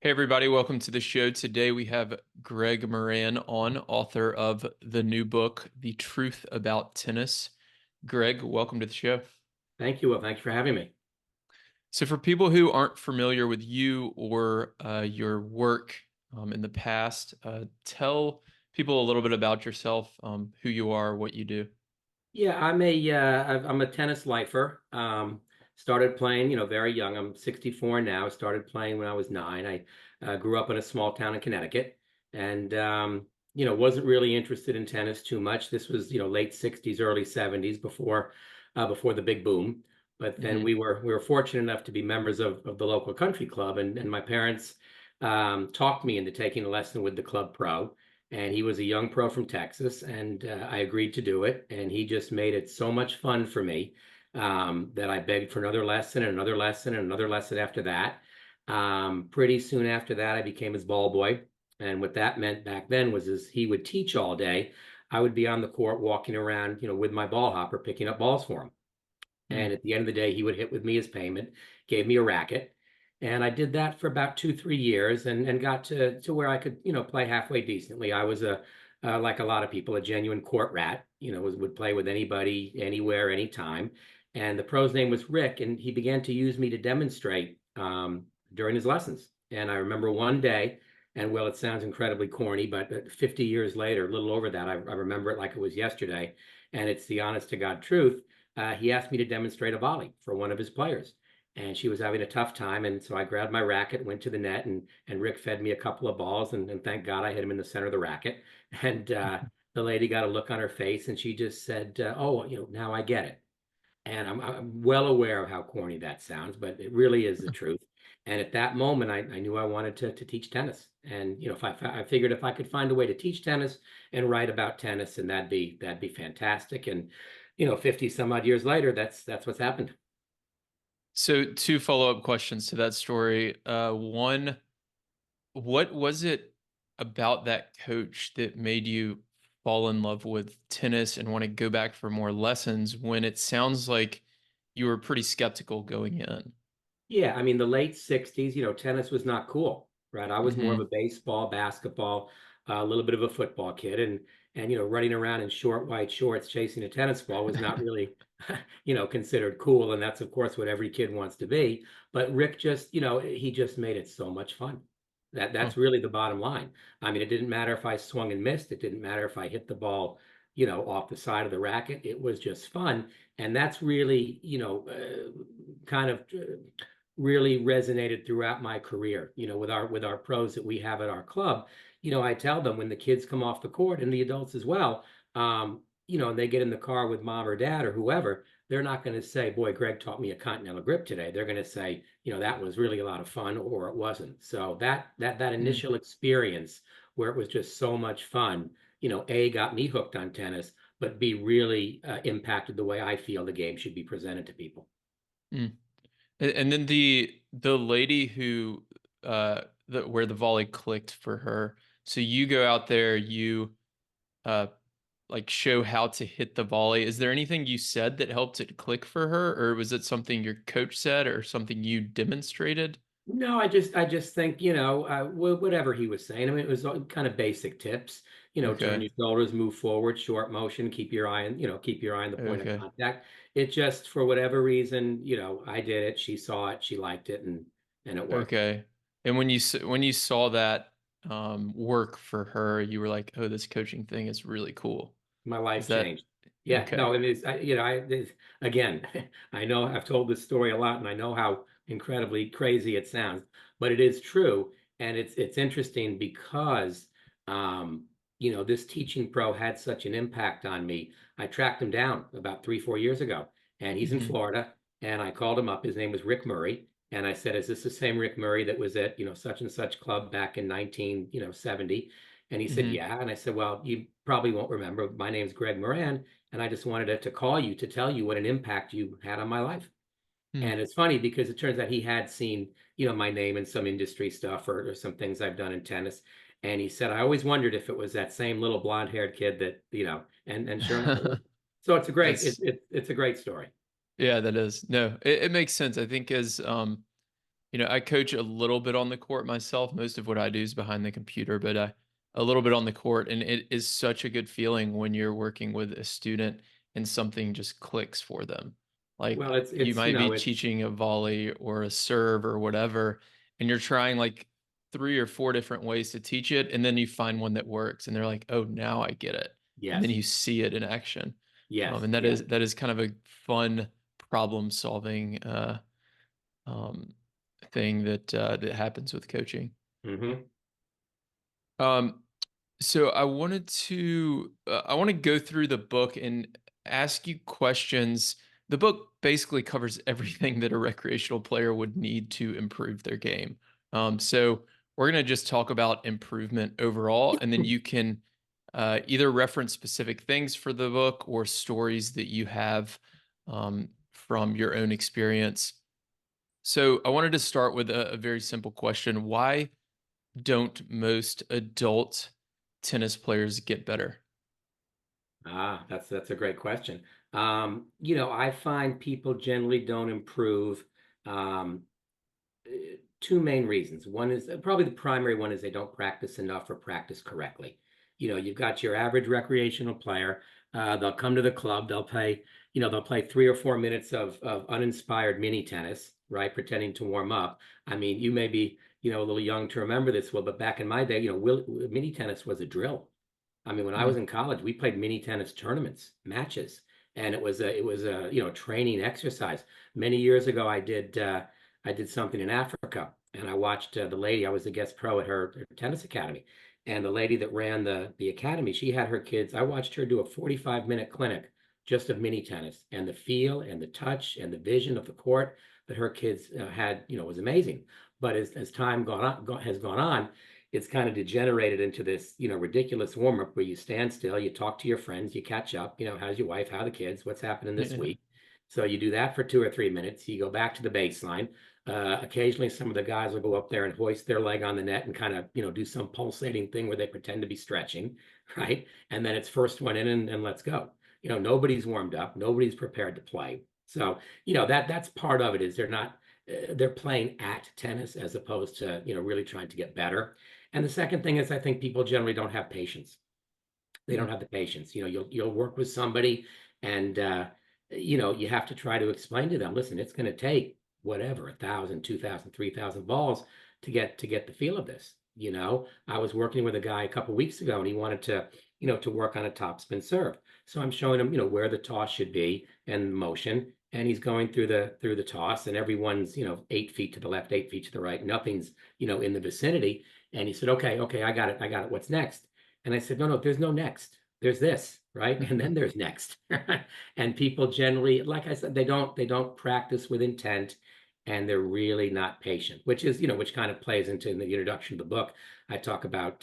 Hey everybody, welcome to the show. Today we have Greg Moran on, author of the new book, The Truth About Tennis. Greg, welcome to the show. Thank you. Well, thank you for having me. So for people who aren't familiar with you or your work in the past, tell people a little bit about yourself, who you are, what you do. Yeah, I'm a tennis lifer. Started playing, very young. I'm 64 now. Started playing when I was 9. I grew up in a small town in Connecticut, and wasn't really interested in tennis too much. This was, late 60s, early 70s, before the big boom. But then Hmm. we were fortunate enough to be members of the local country club, and my parents talked me into taking a lesson with the club pro. And he was a young pro from Texas, and I agreed to do it. And he just made it so much fun for me that I begged for another lesson and another lesson and another lesson after that. Pretty soon after that, I became his ball boy. And what that meant back then was he would teach all day. I would be on the court walking around, with my ball hopper, picking up balls for him. And at the end of the day, he would hit with me as payment, gave me a racket. And I did that for about 2, 3 years and got to where I could, play halfway decently. I was like a lot of people, a genuine court rat, would play with anybody, anywhere, anytime. And the pro's name was Rick, and he began to use me to demonstrate during his lessons. And I remember one day, and well, it sounds incredibly corny, but 50 years later, a little over that, I remember it like it was yesterday. And it's the honest to God truth. He asked me to demonstrate a volley for one of his players. And she was having a tough time. And so I grabbed my racket, went to the net, and Rick fed me a couple of balls. And thank God I hit him in the center of the racket. And the lady got a look on her face and she just said, "Oh, now I get it." And I'm well aware of how corny that sounds, but it really is the truth. And at that moment, I knew I wanted to teach tennis. And if I figured if I could find a way to teach tennis and write about tennis, and that'd be fantastic. And 50 some odd years later, that's what's happened. So two follow-up questions to that story. One, what was it about that coach that made you fall in love with tennis and want to go back for more lessons when it sounds like you were pretty skeptical going in? Yeah, I mean the late 60s, tennis was not cool, right? I was more of a Hmm. baseball, basketball, a little bit of a football kid, and running around in short white shorts chasing a tennis ball was not really, considered cool, and that's of course what every kid wants to be. But Rick just, he just made it so much fun. Huh. That's really the bottom line. I mean, it didn't matter if I swung and missed, it didn't matter if I hit the ball, off the side of the racket. It was just fun, and that's really, kind of really resonated throughout my career, with our pros that we have at our club. I tell them when the kids come off the court and the adults as well, and they get in the car with mom or dad or whoever, they're not going to say, "Boy, Greg taught me a continental grip today." They're going to say, "That was really a lot of fun," or "It wasn't." So that Mm. initial experience where it was just so much fun, A, got me hooked on tennis, but B, really impacted the way I feel the game should be presented to people. Mm. And then the lady who where the volley clicked for her. So you go out there, you uh like show how to hit the volley. Is there anything you said that helped it click for her, or was it something your coach said or something you demonstrated? No, I just think, whatever he was saying. I mean, it was all kind of basic tips. Turn Okay. your shoulders, move forward, short motion, keep your eye on the point of Okay. contact. It just, for whatever reason, I did it. She saw it, she liked it, and it worked. Okay. And when you saw that work for her, you were like, "Oh, this coaching thing is really cool." My Is life that changed. Yeah, no, okay? it is. Again, I know I've told this story a lot, and I know how incredibly crazy it sounds, but it is true, and it's interesting because this teaching pro had such an impact on me. I tracked him down about 3, 4 years ago, and he's in Hmm. Florida, and I called him up. His name was Rick Murray, and I said, "Is this the same Rick Murray that was at such and such club back in 1970?" And he said, Hmm. "Yeah." And I said, "Well, you probably won't remember. My name's Greg Moran, and I just wanted to call you to tell you what an impact you had on my life." Hmm. And it's funny because it turns out he had seen, my name in some industry stuff or some things I've done in tennis. And he said, "I always wondered if it was that same little blonde-haired kid that, and sure enough, it was." So it's a great, That's it's a great story. yeah, that is. No, it makes sense. I think as I coach a little bit on the court myself. Most of what I do is behind the computer, but a little bit on the court. And it is such a good feeling when you're working with a student and something just clicks for them. Well, Like you it's might be teaching a volley or a serve or whatever, and you're trying like three or four different ways to teach it, and then you find one that works, and they're like, "Oh, now I get it." And then yes, you see it in action. yes, And that yeah. is kind of a fun problem solving um, thing that happens with coaching. Hmm. Um, so I want to go through the book and ask you questions. The book basically covers everything that a recreational player would need to improve their game. So we're gonna just talk about improvement overall, and then you can either reference specific things for the book or stories that you have from your own experience. So I wanted to start with a very simple question. Why don't most adult tennis players get better? Ah, that's a great question. I find people generally don't improve. Um, Two main reasons. One is probably the primary one is they don't practice enough or practice correctly. You've got your average recreational player. They'll come to the club. They'll play 3 or 4 minutes of uninspired mini tennis, right? Pretending to warm up. I mean, you may be, a little young to remember this, well, but back in my day, mini tennis was a drill. I mean, when I was Mhm. in college, we played mini tennis tournaments, matches, and it was a training exercise. Many years ago, I did something in Africa, and I watched the lady. I was a guest pro at her tennis academy, and the lady that ran the academy, she had her kids. I watched her do a 45-minute clinic just of mini tennis, and the feel and the touch and the vision of the court that her kids had, was amazing. But as time has gone on, it's kind of degenerated into this, ridiculous warm up where you stand still, you talk to your friends, you catch up, how's your wife, how are the kids, what's happening this Yeah. week. So you do that for 2 or 3 minutes. You go back to the baseline. Occasionally, some of the guys will go up there and hoist their leg on the net and kind of, do some pulsating thing where they pretend to be stretching, right? And then it's first one in and let's go. Nobody's warmed up, nobody's prepared to play. So, that's part of it is they're playing at tennis as opposed to, really trying to get better. And the second thing is I think people generally don't have patience. They don't Mhm. have the patience. You'll work with somebody and you have to try to explain to them, listen, it's going to take whatever, 1,000, 2,000, 3,000 balls to get the feel of this. I was working with a guy a couple weeks ago and he wanted to work on a topspin serve. So I'm showing him, where the toss should be and motion. And he's going through the toss, and everyone's, 8 feet to the left, 8 feet to the right. Nothing's, in the vicinity. And he said, okay, okay, I got it. What's next? And I said, no, no, there's no next. There's this, right? And then Mhm. there's next. And people generally, like I said, they don't practice with intent and they're really not patient, which kind of plays into in the introduction of the book. I talk about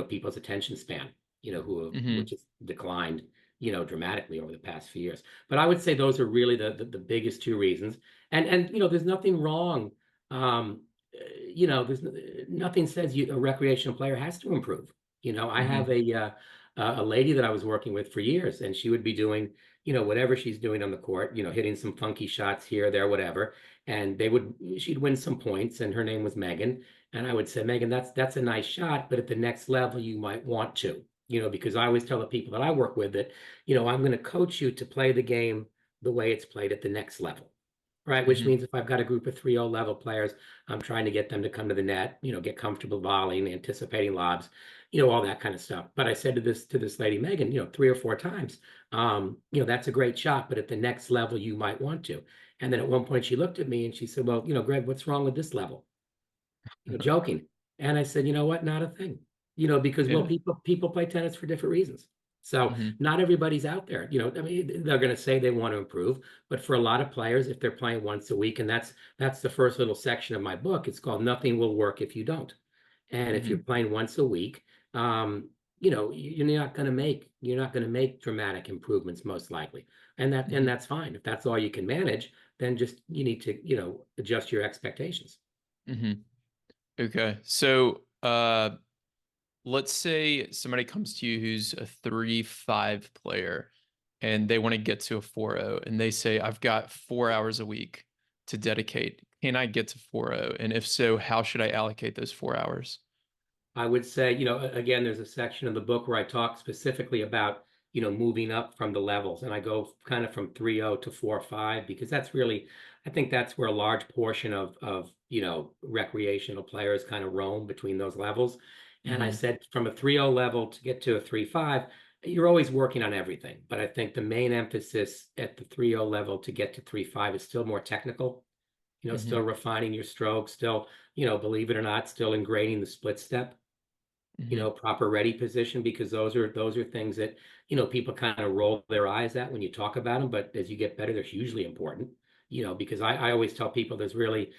people's attention span, which Mhm. has declined, dramatically over the past few years. But I would say those are really the biggest two reasons. And there's nothing wrong. There's nothing says a recreational player has to improve. I have Mhm. a lady that I was working with for years, and she would be doing, whatever she's doing on the court, hitting some funky shots here, there, whatever. And she'd win some points, and her name was Megan. And I would say, Megan, that's a nice shot, but at the next level, you might want to, because I always tell the people that I work with that, I'm going to coach you to play the game the way it's played at the next level. Right, which Mhm. means if I've got a group of 3-0 level players, I'm trying to get them to come to the net, get comfortable volleying, anticipating lobs, all that kind of stuff. But I said to this lady, Megan, 3 or 4 times, that's a great shot, but at the next level, you might want to. And then at one point, she looked at me and she said, well, Greg, what's wrong with this level? Joking. And I said, you know what? Not a thing. Because well, Yeah. people play tennis for different reasons. So Mhm. not everybody's out there. I mean, they're going to say they want to improve, but for a lot of players, if they're playing once a week, and that's the first little section of my book. It's called "Nothing Will Work If You Don't." And if you're Mhm. playing once a week, you're not going to make dramatic improvements most likely, and Mhm. that's fine. If that's all you can manage, then just you need to adjust your expectations. Mhm. Okay. So, let's say somebody comes to you who's a 3-5 player and they want to get to a 4-0, and they say, I've got 4 hours a week to dedicate. can I get to 4.0? And if so, how should I allocate those 4 hours? I would say, again, there's a section of the book where I talk specifically about, moving up from the levels. And I go kind of from 3.0 to 4.5 because that's really, I think that's where a large portion of recreational players kind of roam between those levels. And I Hmm. said from a 3.0 level to get to a 3.5, you're always working on everything. But I think the main emphasis at the 3.0 level to get to 3.5 is still more technical, still Hmm. refining your stroke, still, believe it or not, still ingraining the split step, Hmm. proper ready position, because those are things that, people kind of roll their eyes at when you talk about them, but as you get better, they're hugely important. Because I always tell people there's really,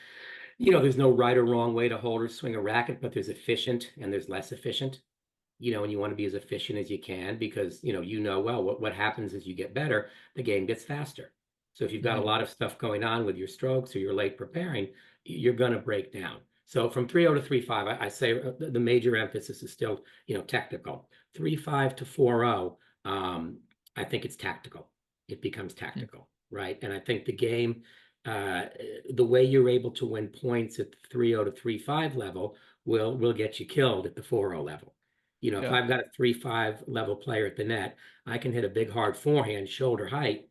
there's no right or wrong way to hold or swing a racket, but there's efficient and there's less efficient, and you want to be as efficient as you can because well what happens as you get better, the game gets faster. So if you've got a Hmm. lot of stuff going on with your strokes or you're late preparing, you're going to break down. So from 3.0 to 3.5, I say the major emphasis is still, technical. 3.5 to 4.0, I think it's tactical. It becomes tactical, right? And I think the game, uh, the way you're able to win points at the 3.0 to 3.5 level will get you killed at the 4.0 level. If Yeah. I've got a 3.5 level player at the net, I can hit a big hard forehand, shoulder height,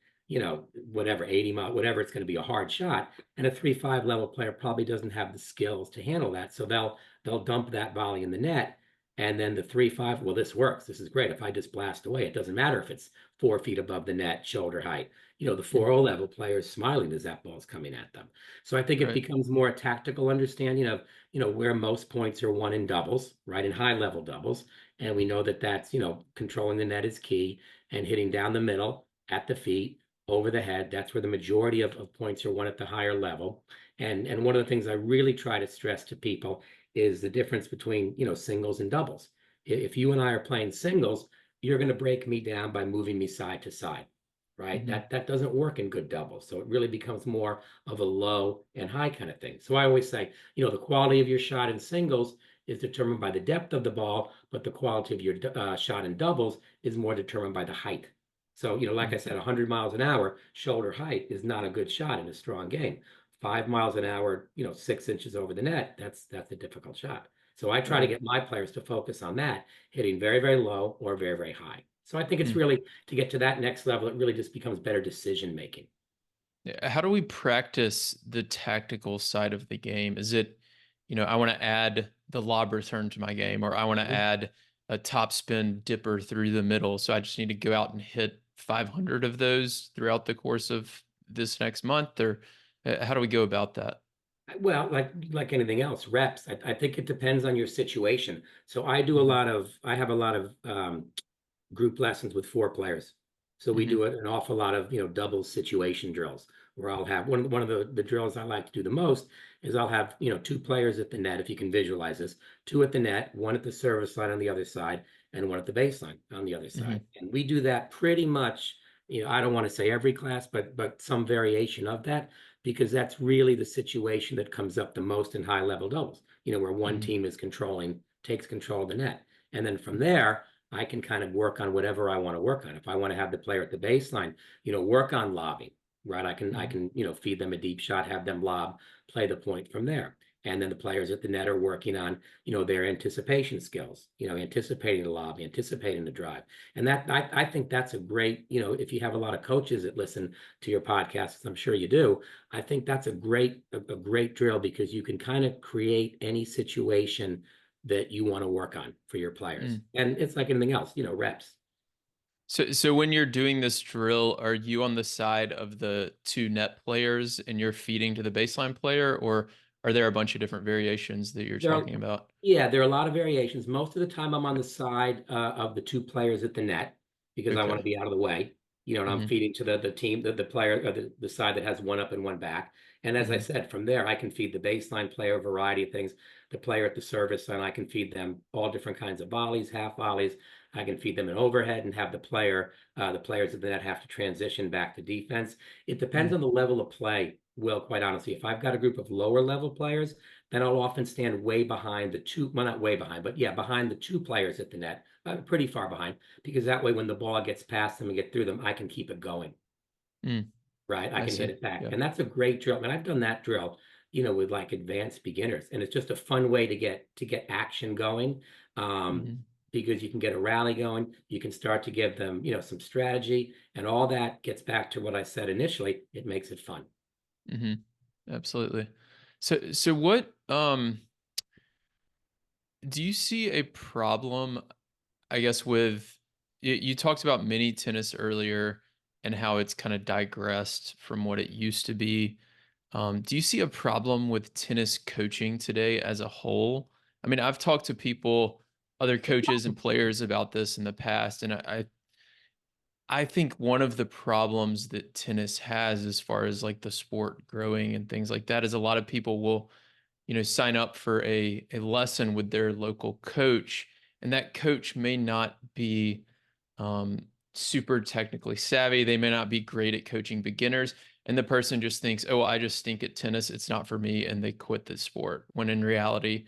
whatever, 80 mile, whatever, it's going to be a hard shot. And a 3.5 level player probably doesn't have the skills to handle that. So they'll dump that volley in the net. And then the 3.5, well, this works. This is great. If I just blast away, it doesn't matter if it's 4 feet above the net, shoulder height. The Hmm. 4.0 level player is smiling as that ball's coming at them. So I think it Right. becomes more a tactical understanding of, where most points are won in doubles, right? In high level doubles. And we know that that's, controlling the net is key and hitting down the middle at the feet, over the head. That's where the majority of points are won at the higher level. And one of the things I really try to stress to people is the difference between, singles and doubles. If you and I are playing singles, you're going to break me down by moving me side to side, right? Hmm. That doesn't work in good doubles. So it really becomes more of a low and high kind of thing. So I always say, the quality of your shot in singles is determined by the depth of the ball, but the quality of your shot in doubles is more determined by the height. So, like I said, 100 miles an hour shoulder height is not a good shot in a strong game. 5 miles an hour, 6 inches over the net, that's a difficult shot. So I try to Right. get my players to focus on that, hitting very, very low or very, very high. So I think it's Mm. really to get to that next level, it really just becomes better decision making. Yeah, how do we practice the tactical side of the game? Is it, I want to add the lob return to my game, or I want to Mhm. add a top spin dipper through the middle. So I just need to go out and hit 500 of those throughout the course of this next month, or how do we go about that? Well, like anything else, reps. I think it depends on your situation. So Hmm. I have a lot of group lessons with 4 players. So we Hmm. do an awful lot of, double situation drills where I'll have one of the drills I like to do the most is I'll have, 2 players at the net, if you can visualize this, 2 at the net, one at the service line on the other side, and one at the baseline on the other side. Hmm. And we do that pretty much, I don't want to say every class, but some variation of that, because that's really the situation that comes up the most in high level doubles, where one Hmm. team is takes control of the net. And then from there, I can kind of work on whatever I want to work on. If I want to have the player at the baseline, work on lobbing, right? I Hmm. can, feed them a deep shot, have them lob, play the point from there. And then the players at the net are working on, their anticipation skills, anticipating the lob, anticipating the drive. And that I think that's a great, if you have a lot of coaches that listen to your podcasts, I'm sure you do. I think that's a great drill because you can kind of create any situation that you want to work on for your players. Hmm. And it's like anything else, reps. So when you're doing this drill, are you on the side of the two net players and you're feeding to the baseline player, or are there a bunch of different variations that you're There are, talking about? yeah, there are a lot of variations. Most of the time, I'm on the side of the 2 players at the net because I want to Okay. be out of the way. And I'm Hmm. feeding to the team, the player, the side that has one up and one back. And as I Hmm. said, from there, I can feed the baseline player a variety of things. The player at the service, and I can feed them all different kinds of volleys, half volleys. I can feed them an overhead and have the players at the net have to transition back to defense. It depends Hmm. on the level of play. Will, quite honestly, if I've got a group of lower level players, then I'll often stand way behind the two, well, not way behind, but yeah, behind the 2 players at the net, pretty far behind, because that way when the ball gets past them and get through them, I can keep it going, Mm, right? I I can hit see. it back. Yeah. And that's a great drill. And I've done that drill. with like advanced beginners. And it's just a fun way to get action going. Um, Hmm. because you can get a rally going, you can start to give them, some strategy, and all that gets back to what I said initially. It makes it fun. Hmm. Absolutely. So what do you see a problem, I guess, with you talked about mini tennis earlier and how it's kind of digressed from what it used to be. Do you see a problem with tennis coaching today as a whole? I mean, I've talked to people, other coaches and players about this in the past, and I think one of the problems that tennis has as far as like the sport growing and things like that is a lot of people will, sign up for a lesson with their local coach, and that coach may not be um, super technically savvy. They may not be great at coaching beginners, and the person just thinks, "Oh, I just stink at tennis. It's not for me," and they quit the sport. When in reality,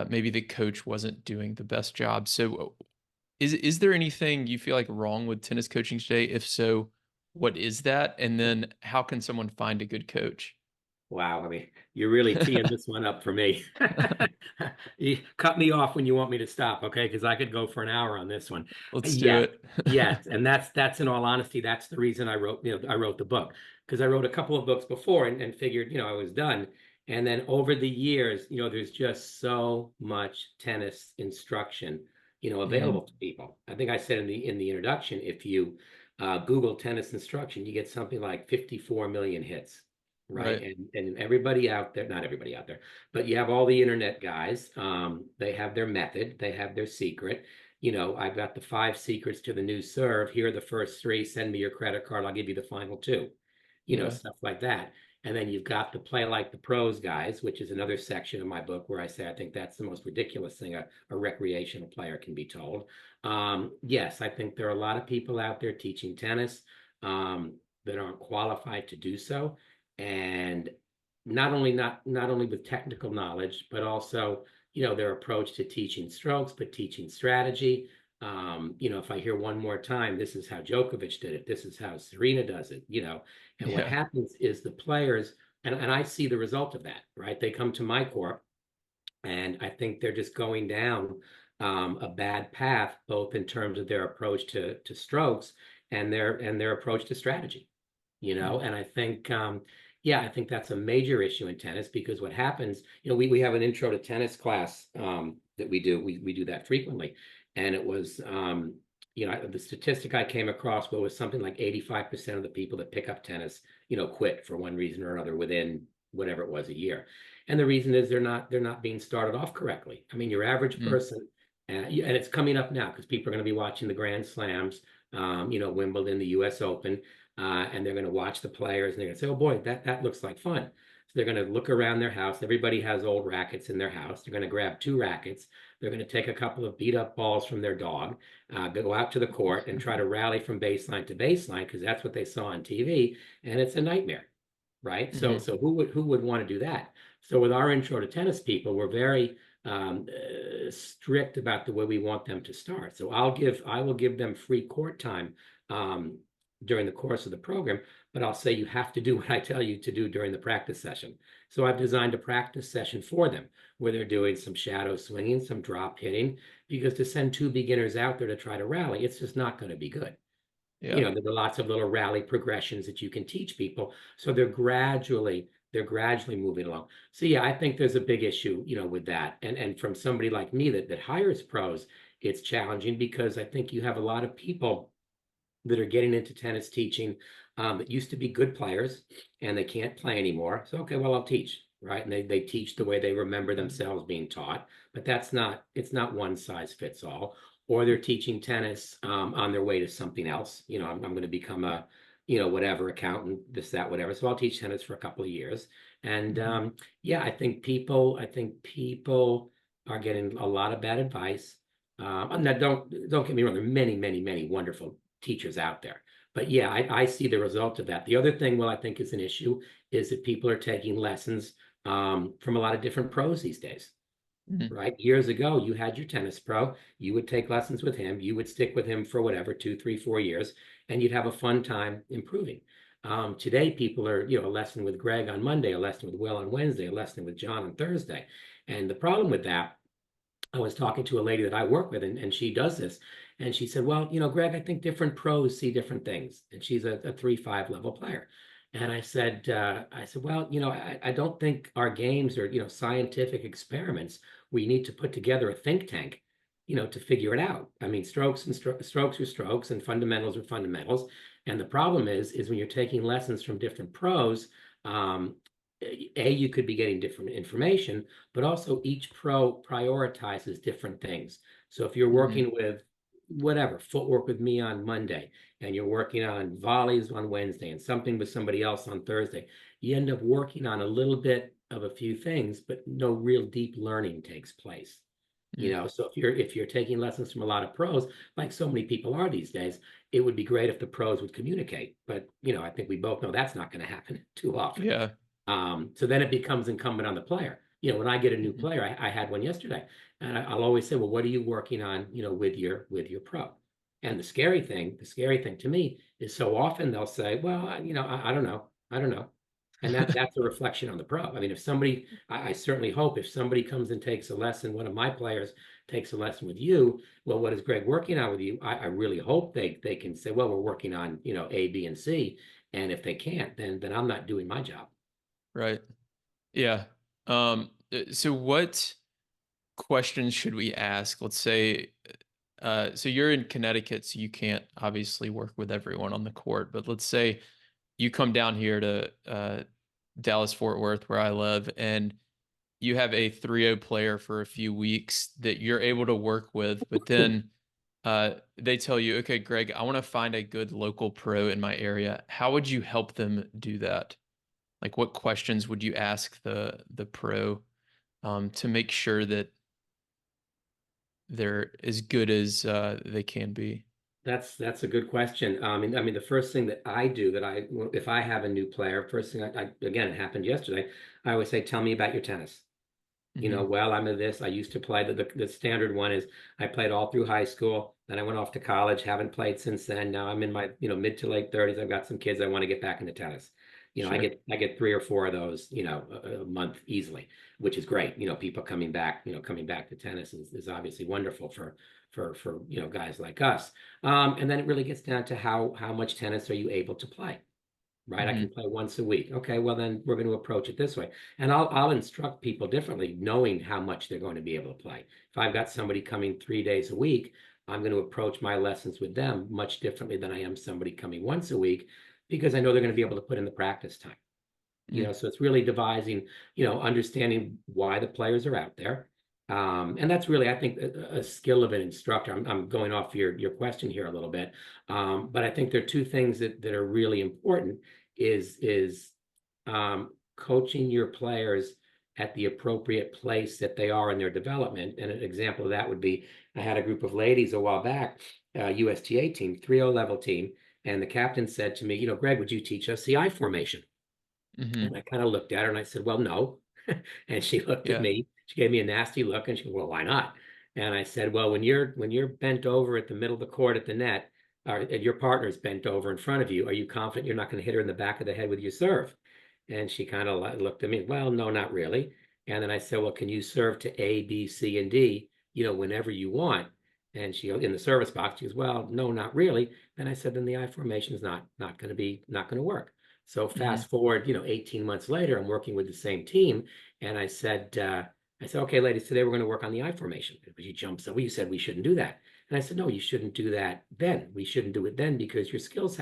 maybe the coach wasn't doing the best job. So, is there anything you feel like wrong with tennis coaching today? If so, what is that? And then how can someone find a good coach? Wow, I mean, you're really teeing this one up for me. You cut me off when you want me to stop, okay? Because I could go for an hour on this one. Let's do Yes, it. yes, and that's in all honesty, that's the reason I wrote the book, because I wrote a couple of books before, and figured, I was done. And then over the years, there's just so much tennis instruction, Hmm. available to people. I think I said in the introduction, if you Google tennis instruction, you get something like 54 million hits, right? Right. And everybody out there, not everybody out there, but you have all the internet guys. They have their method, they have their secret. I've got the 5 secrets to the new serve. Here are the first three. Send me your credit card. I'll give you the final two. Yeah. Stuff like that. And then you've got the play like the pros guys, which is another section of my book where I say I think that's the most ridiculous thing a recreational player can be told. Yes, I think there are a lot of people out there teaching tennis that aren't qualified to do so, and not only with technical knowledge, but also their approach to teaching strokes, but teaching strategy. If I hear one more time, this is how Djokovic did it, this is how Serena does it. And what Yeah. happens is the players, and I see the result of that, right? They come to my court, and I think they're just going down a bad path, both in terms of their approach to strokes and their approach to strategy. Mhm. And I think, yeah, I think that's a major issue in tennis, because what happens, we have an intro to tennis class that we do. We do that frequently. And it was, the statistic I came across was something like 85% of the people that pick up tennis, quit for one reason or another within whatever it was, a year. And the reason is they're not being started off correctly. I mean, your average Mhm. person, and it's coming up now because people are going to be watching the Grand Slams, Wimbledon, the U.S. Open, and they're going to watch the players, and they're going to say, "Oh boy, that looks like fun." So they're going to look around their house. Everybody has old rackets in their house. They're going to grab 2 rackets. They're going to take a couple of beat up balls from their dog, go out to the court, and try to rally from baseline to baseline, because that's what they saw on TV, and it's a nightmare, right? So Mhm. so who would want to do that? So with our intro to tennis people, we're very strict about the way we want them to start. So I will give them free court time um, during the course of the program, but I'll say you have to do what I tell you to do during the practice session. So I've designed a practice session for them where they're doing some shadow swinging, some drop hitting, because to send 2 beginners out there to try to rally, it's just not going to be good. Yeah. There are lots of little rally progressions that you can teach people. So they're gradually moving along. So yeah, I think there's a big issue, with that. And from somebody like me that hires pros, it's challenging, because I think you have a lot of people that are getting into tennis teaching that used to be good players, and they can't play anymore. So, okay, well, I'll teach, right? And they teach the way they remember themselves being taught, but it's not one size fits all. Or they're teaching tennis on their way to something else. I'm going to become a, whatever, accountant, this, that, whatever. So I'll teach tennis for a couple of years. And Mhm. yeah, I think people are getting a lot of bad advice. And that don't get me wrong, there are many, many, many wonderful teachers out there. But yeah, I see the result of that. The other thing, well, I think is an issue, is that people are taking lessons from a lot of different pros these days, Mhm. right? Years ago, you had your tennis pro, you would take lessons with him, you would stick with him for whatever, 2, 3, 4 years, and you'd have a fun time improving. Today, people are, a lesson with Greg on Monday, a lesson with Will on Wednesday, a lesson with John on Thursday. And the problem with that, I was talking to a lady that I work with, and she does this. And she said, well, Greg, I think different pros see different things. And she's a 3-5 level player. And I said, well, I don't think our games are, scientific experiments. We need to put together a think tank, to figure it out. I mean, strokes are strokes and fundamentals are fundamentals. And the problem is when you're taking lessons from different pros, um, you could be getting different information, but also each pro prioritizes different things. So if you're Hmm. working with whatever, footwork with me on Monday, and you're working on volleys on Wednesday and something with somebody else on Thursday, you end up working on a little bit of a few things, but no real deep learning takes place. So if you're taking lessons from a lot of pros, like so many people are these days, it would be great if the pros would communicate. But I think we both know that's not going to happen too often. Yeah. So then it becomes incumbent on the player. When I get a new Hmm. player, I had one yesterday, and I'll always say, well, what are you working on, with your pro? And the scary thing to me is so often they'll say, well, I don't know, I don't know, and that's a reflection on the pro. I mean, if somebody, I certainly hope if somebody comes and takes a lesson, one of my players takes a lesson with you, well, what is Greg working on with you? I really hope they can say, well, we're working on, A, B, and C, and if they can't, then I'm not doing my job. Right. Yeah. So what questions should we ask? Let's say, so you're in Connecticut, so you can't obviously work with everyone on the court, but let's say you come down here to Dallas Fort Worth, where I live, and you have a 3-0 player for a few weeks that you're able to work with, but then they tell you, okay, Greg, I want to find a good local pro in my area. How would you help them do that? Like, what questions would you ask the pro to make sure that they're as good as they can be? That's a good question. I mean, the first thing that I do if I have a new player, first thing again, it happened yesterday. I always say, tell me about your tennis. Hmm. Well, I'm in this. I used to play the standard one is I played all through high school. Then I went off to college, haven't played since then. Now I'm in my, mid to late 30s. I've got some kids. I want to get back into tennis. I Sure. get 3 or 4 of those, a month easily, which is great. People coming back to tennis is obviously wonderful for guys like us. And then it really gets down to how much tennis are you able to play? Right? I can Hmm. play once a week. Okay, well then we're going to approach it this way. And I'll instruct people differently, knowing how much they're going to be able to play. If I've got somebody coming 3 days a week, I'm going to approach my lessons with them much differently than I am somebody coming once a week because I know they're going to be able to put in the practice time. So it's really devising, understanding why the players are out there. And that's really, I think, a skill of an instructor. I'm going off your question here a little bit. But I think there are two things that are really important is coaching your players at the appropriate place that they are in their development. And an example of that would be I had a group of ladies a while back, USTA team, 3-0 level team, and the captain said to me, Greg, would you teach us the I formation? And Hmm. I kind of looked at her and I said, well, no. And she looked at Yeah. me. She gave me a nasty look and she said, well, why not? And I said, well, when you're bent over at the middle of the court at the net, or and your partner's bent over in front of you, are you confident you're not going to hit her in the back of the head with your serve? And she kind of looked at me, well, no, not really. And then I said, well, can you serve to A, B, C, and D, whenever you want? And she in the service box, she goes, well, no, not really. Then I said, then the I formation is not going to work. So Hmm. fast forward, 18 months later, I'm working with the same team, and I said, okay, ladies, today we're going to work on the I formation. She jumps up. Well, you said we shouldn't do that, and I said, no, you shouldn't do that then. We shouldn't do it then because your skills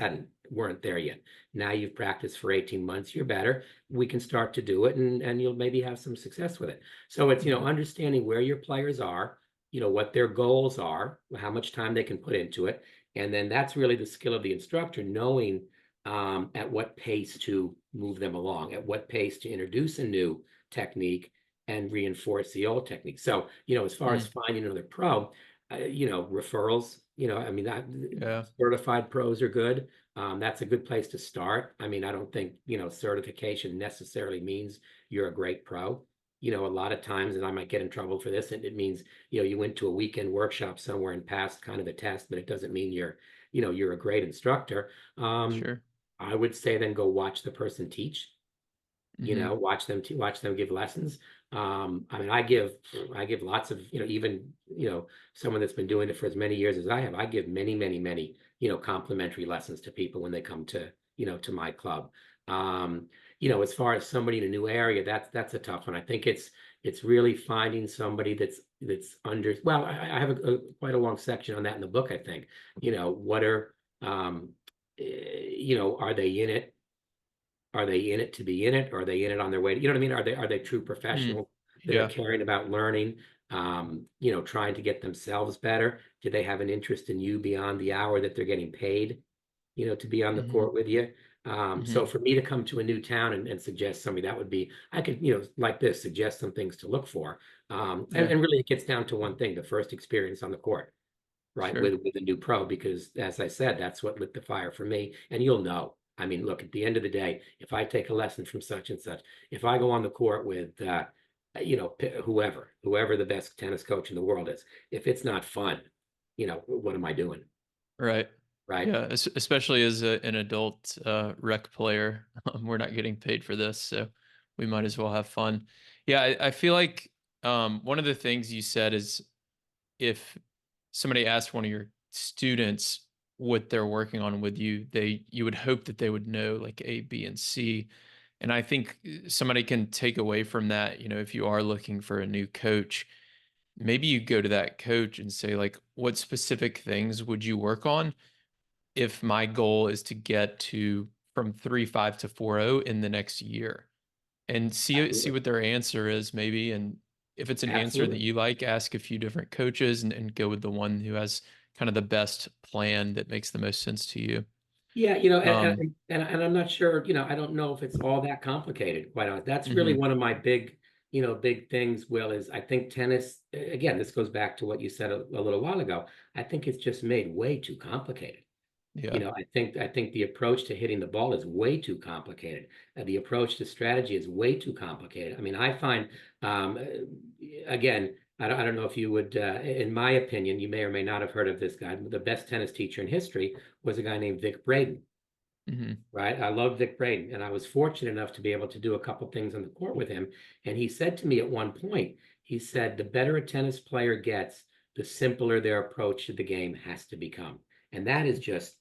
weren't there yet. Now you've practiced for 18 months, you're better. We can start to do it, and you'll maybe have some success with it. So it's Hmm. understanding where your players are, what their goals are, how much time they can put into it, and then that's really the skill of the instructor, knowing at what pace to move them along, at what pace to introduce a new technique and reinforce the old technique. So, as far as Hmm. finding another pro, referrals, I mean, Yeah. certified pros are good. That's a good place to start. I mean, I don't think, certification necessarily means you're a great pro. A lot of times, and I might get in trouble for this, and it means, you went to a weekend workshop somewhere and passed kind of a test, but it doesn't mean you're a great instructor. Um, Sure. I would say then go watch the person teach. Hmm. Watch them give lessons. I mean, I give lots of, even, someone that's been doing it for as many years as I have, I give many, many, many, complimentary lessons to people when they come to, to my club. Um, as far as somebody in a new area, that's a tough one. I think it's really finding somebody that's under, well, I have quite a long section on that in the book, I think. What are, are they in it? Are they in it to be in it? Or are they in it on their way to, you know what I mean? Are they true Mm. professionals that are Yeah. caring about learning, trying to get themselves better? Do they have an interest in you beyond the hour that they're getting paid, to be on the Hmm. court with you? So Hmm. for me to come to a new town and suggest somebody, that would be, I could, like this, suggest some things to look for. And, Yeah. and really it gets down to one thing, the first experience on the court, right, Sure. with a new pro, because as I said, that's what lit the fire for me. And you'll know. I mean, look, at the end of the day, if I take a lesson from such and such, if I go on the court with whoever the best tennis coach in the world is, if it's not fun, what am I doing? Right. Right? Yeah. Especially as an adult rec player, we're not getting paid for this, so we might as well have fun. Yeah, I feel like one of the things you said is if somebody asked one of your students what they're working on with you, you would hope that they would know like A, B, and C. And I think somebody can take away from that, if you are looking for a new coach, maybe you go to that coach and say, like, what specific things would you work on if my goal is to get to from 3.5 to 4.0 in the next year? And see Absolutely. what their answer is, maybe. And if it's an answer that Absolutely. you like, ask a few different coaches and go with the one who has kind of the best plan that makes the most sense to you. Yeah, Um, and I'm not sure, I don't know if it's all that complicated, quite honest. That's really mhm. one of my big things, Will, is I think tennis, again, this goes back to what you said a little while ago. I think it's just made way too complicated. Yeah. I think the approach to hitting the ball is way too complicated. The approach to strategy is way too complicated. I mean, I find, again, I don't know if you would, in my opinion, you may or may not have heard of this guy. The best tennis teacher in history was a guy named Vic Braden, Hmm. right? I love Vic Braden, and I was fortunate enough to be able to do a couple things on the court with him. And he said to me at one point, he said, the better a tennis player gets, the simpler their approach to the game has to become. And that has just,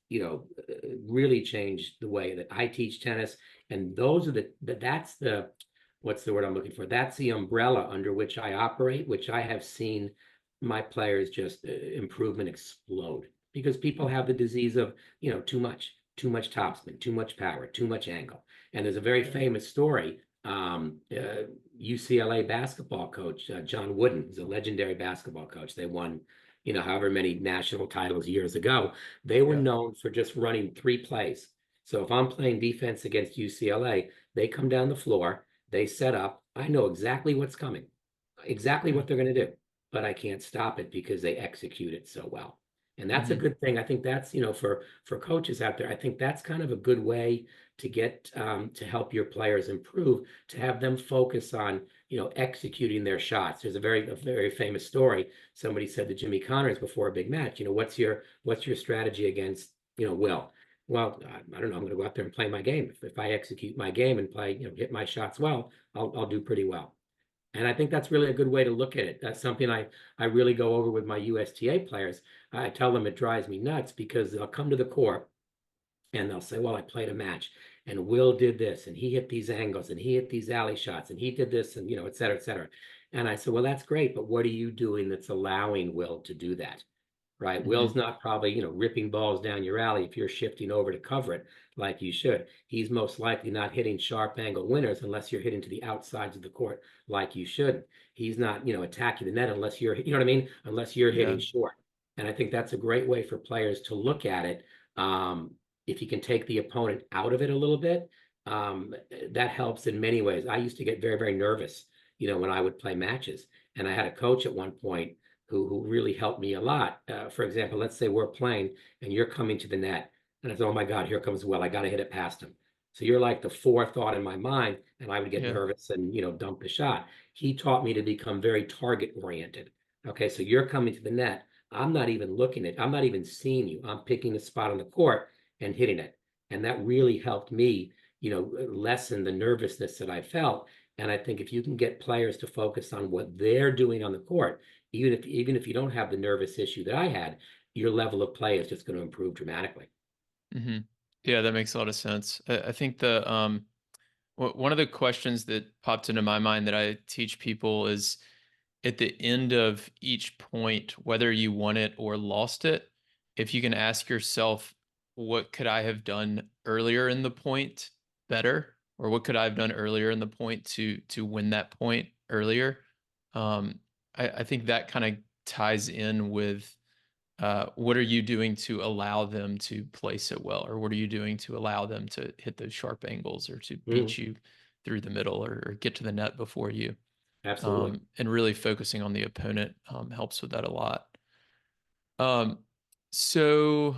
really changed the way that I teach tennis. And those are that's the, what's the word I'm looking for? That's the umbrella under which I operate, which I have seen my players just improvement explode because people have the disease of, too much topspin, too much power, too much angle. And there's a very Yeah. famous story. UCLA basketball coach John Wooden is a legendary basketball coach. They won, however many national titles years ago. They were Yeah. known for just running three plays. So if I'm playing defense against UCLA, they come down the floor, they set up. I know exactly what's coming, exactly Yeah. what they're going to do, but I can't stop it because they execute it so well. And that's a Hmm. good thing. I think that's, for coaches out there, I think that's kind of a good way to get to help your players improve, to have them focus on, executing their shots. There's a very famous story. Somebody said to Jimmy Connors before a big match, what's your strategy against, Will? Well, I don't know. I'm going to go out there and play my game. If I execute my game and play, hit my shots well, I'll do pretty well. And I think that's really a good way to look at it. That's something I really go over with my USTA players. I tell them it drives me nuts because they'll come to the court and they'll say, well, I played a match and Will did this and he hit these angles and he hit these alley shots and he did this and, et cetera, et cetera. And I said, well, that's great, but what are you doing that's allowing Will to do that? Right? Will's Hmm. not probably, ripping balls down your alley if you're shifting over to cover it like you should. He's most likely not hitting sharp angle winners unless you're hitting to the outsides of the court like you should. He's not, attacking the net unless you're, you know what I mean? Unless you're hitting Yeah. short. And I think that's a great way for players to look at it. If you can take the opponent out of it a little bit, that helps in many ways. I used to get very, very nervous, when I would play matches. And I had a coach at one point who really helped me a lot. For example, let's say we're playing and you're coming to the net, and I said, "Oh my God, here comes Will. I got to hit it past him." So you're like the fourth thought in my mind, and I would get Yeah. nervous and dump the shot. He taught me to become very target oriented. Okay, so you're coming to the net. I'm not even seeing you. I'm picking a spot on the court and hitting it. And that really helped me, lessen the nervousness that I felt. And I think if you can get players to focus on what they're doing on the court, even if you don't have the nervous issue that I had, your level of play is just going to improve dramatically. Hmm. Yeah, that makes a lot of sense. I think one of the questions that popped into my mind that I teach people is at the end of each point, whether you won it or lost it, if you can ask yourself, what could I have done earlier in the point better? Or what could I have done earlier in the point to win that point earlier? I think that kind of ties in with what are you doing to allow them to place it well, or what are you doing to allow them to hit those sharp angles or to beat Mhm. you through the middle or get to the net before you? Absolutely. And really focusing on the opponent helps with that a lot. Um, so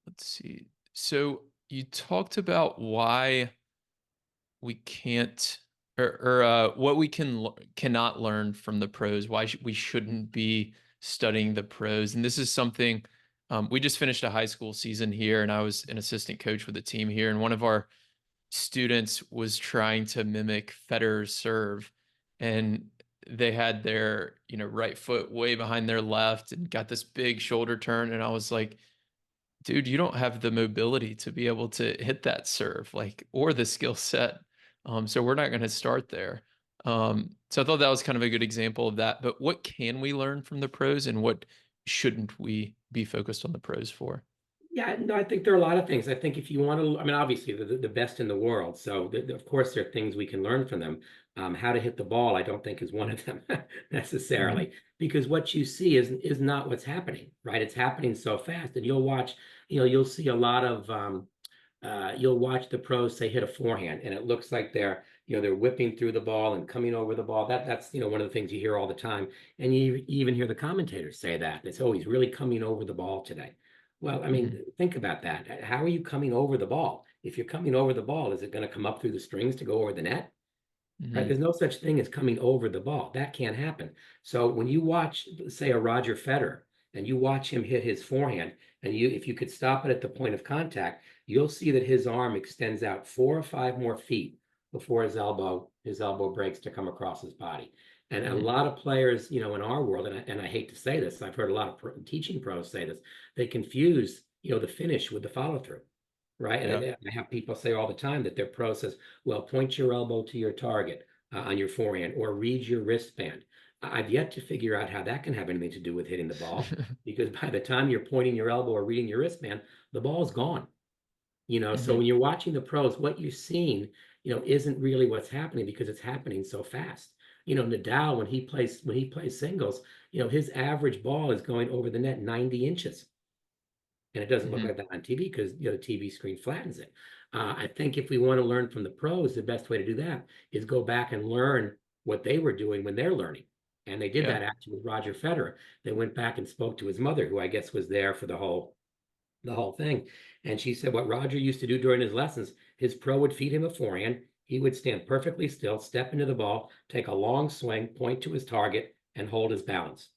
let's see. So you talked about why we can't, or what we cannot learn from the pros. Why we shouldn't be studying the pros. And this is something we just finished a high school season here, and I was an assistant coach with the team here. And one of our students was trying to mimic Federer's serve, and they had their right foot way behind their left and got this big shoulder turn. And I was like, dude, you don't have the mobility to be able to hit that serve, like, or the skill set. So we're not going to start there. So I thought that was kind of a good example of that. But what can we learn from the pros, and what shouldn't we be focused on the pros for? Yeah, no, I think there are a lot of things. I think if you want to, I mean, obviously the best in the world. So of course there are things we can learn from them. How to hit the ball, I don't think is one of them Hmm. necessarily, because what you see is not what's happening, right? It's happening so fast, and you'll watch, you'll see a lot of, you'll watch the pros say hit a forehand, and it looks like they're whipping through the ball and coming over the ball. That's one of the things you hear all the time, and you even hear the commentators say that. They say, "Oh, he's really coming over the ball today." Well, I Hmm. mean, think about that. How are you coming over the ball? If you're coming over the ball, is it going to come up through the strings to go over the net? Right? Hmm. There's no such thing as coming over the ball. That can't happen. So when you watch, say, a Roger Federer, and you watch him hit his forehand, and if you could stop it at the point of contact, you'll see that his arm extends out 4 or 5 more feet before his elbow breaks to come across his body. And a Hmm. lot of players, in our world, and I hate to say this, I've heard a lot of teaching pros say this, they confuse, the finish with the follow through. Right. Yeah. And I have people say all the time that their pro says, well, point your elbow to your target on your forehand or read your wristband. I've yet to figure out how that can have anything to do with hitting the ball because by the time you're pointing your elbow or reading your wristband, the ball's gone. So Hmm. when you're watching the pros, what you're seeing, isn't really what's happening because it's happening so fast. Nadal, when he plays singles, his average ball is going over the net 90 inches. And it doesn't look Hmm. like that on TV because the TV screen flattens it. I think if we want to learn from the pros, the best way to do that is go back and learn what they were doing when they're learning. And they did Yeah. that actually with Roger Federer. They went back and spoke to his mother, who I guess was there for the whole thing. And she said what Roger used to do during his lessons, his pro would feed him a forehand. He would stand perfectly still, step into the ball, take a long swing, point to his target, and hold his balance.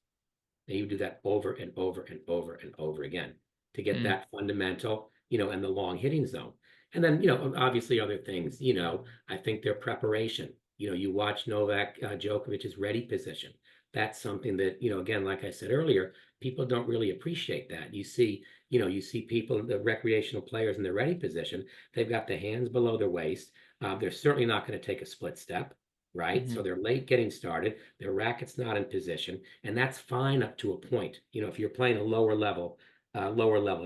And you do that over and over and over and over again to get Mm. that fundamental, and the long hitting zone. And then, obviously other things, I think their preparation. You watch Novak Djokovic's ready position. That's something that, again, like I said earlier, people don't really appreciate that. You see people, the recreational players in the ready position, they've got the hands below their waist. They're certainly not going to take a split step, right? So Hmm. they're late getting started. Their racket's not in position, and that's fine up to a point. If you're playing a lower level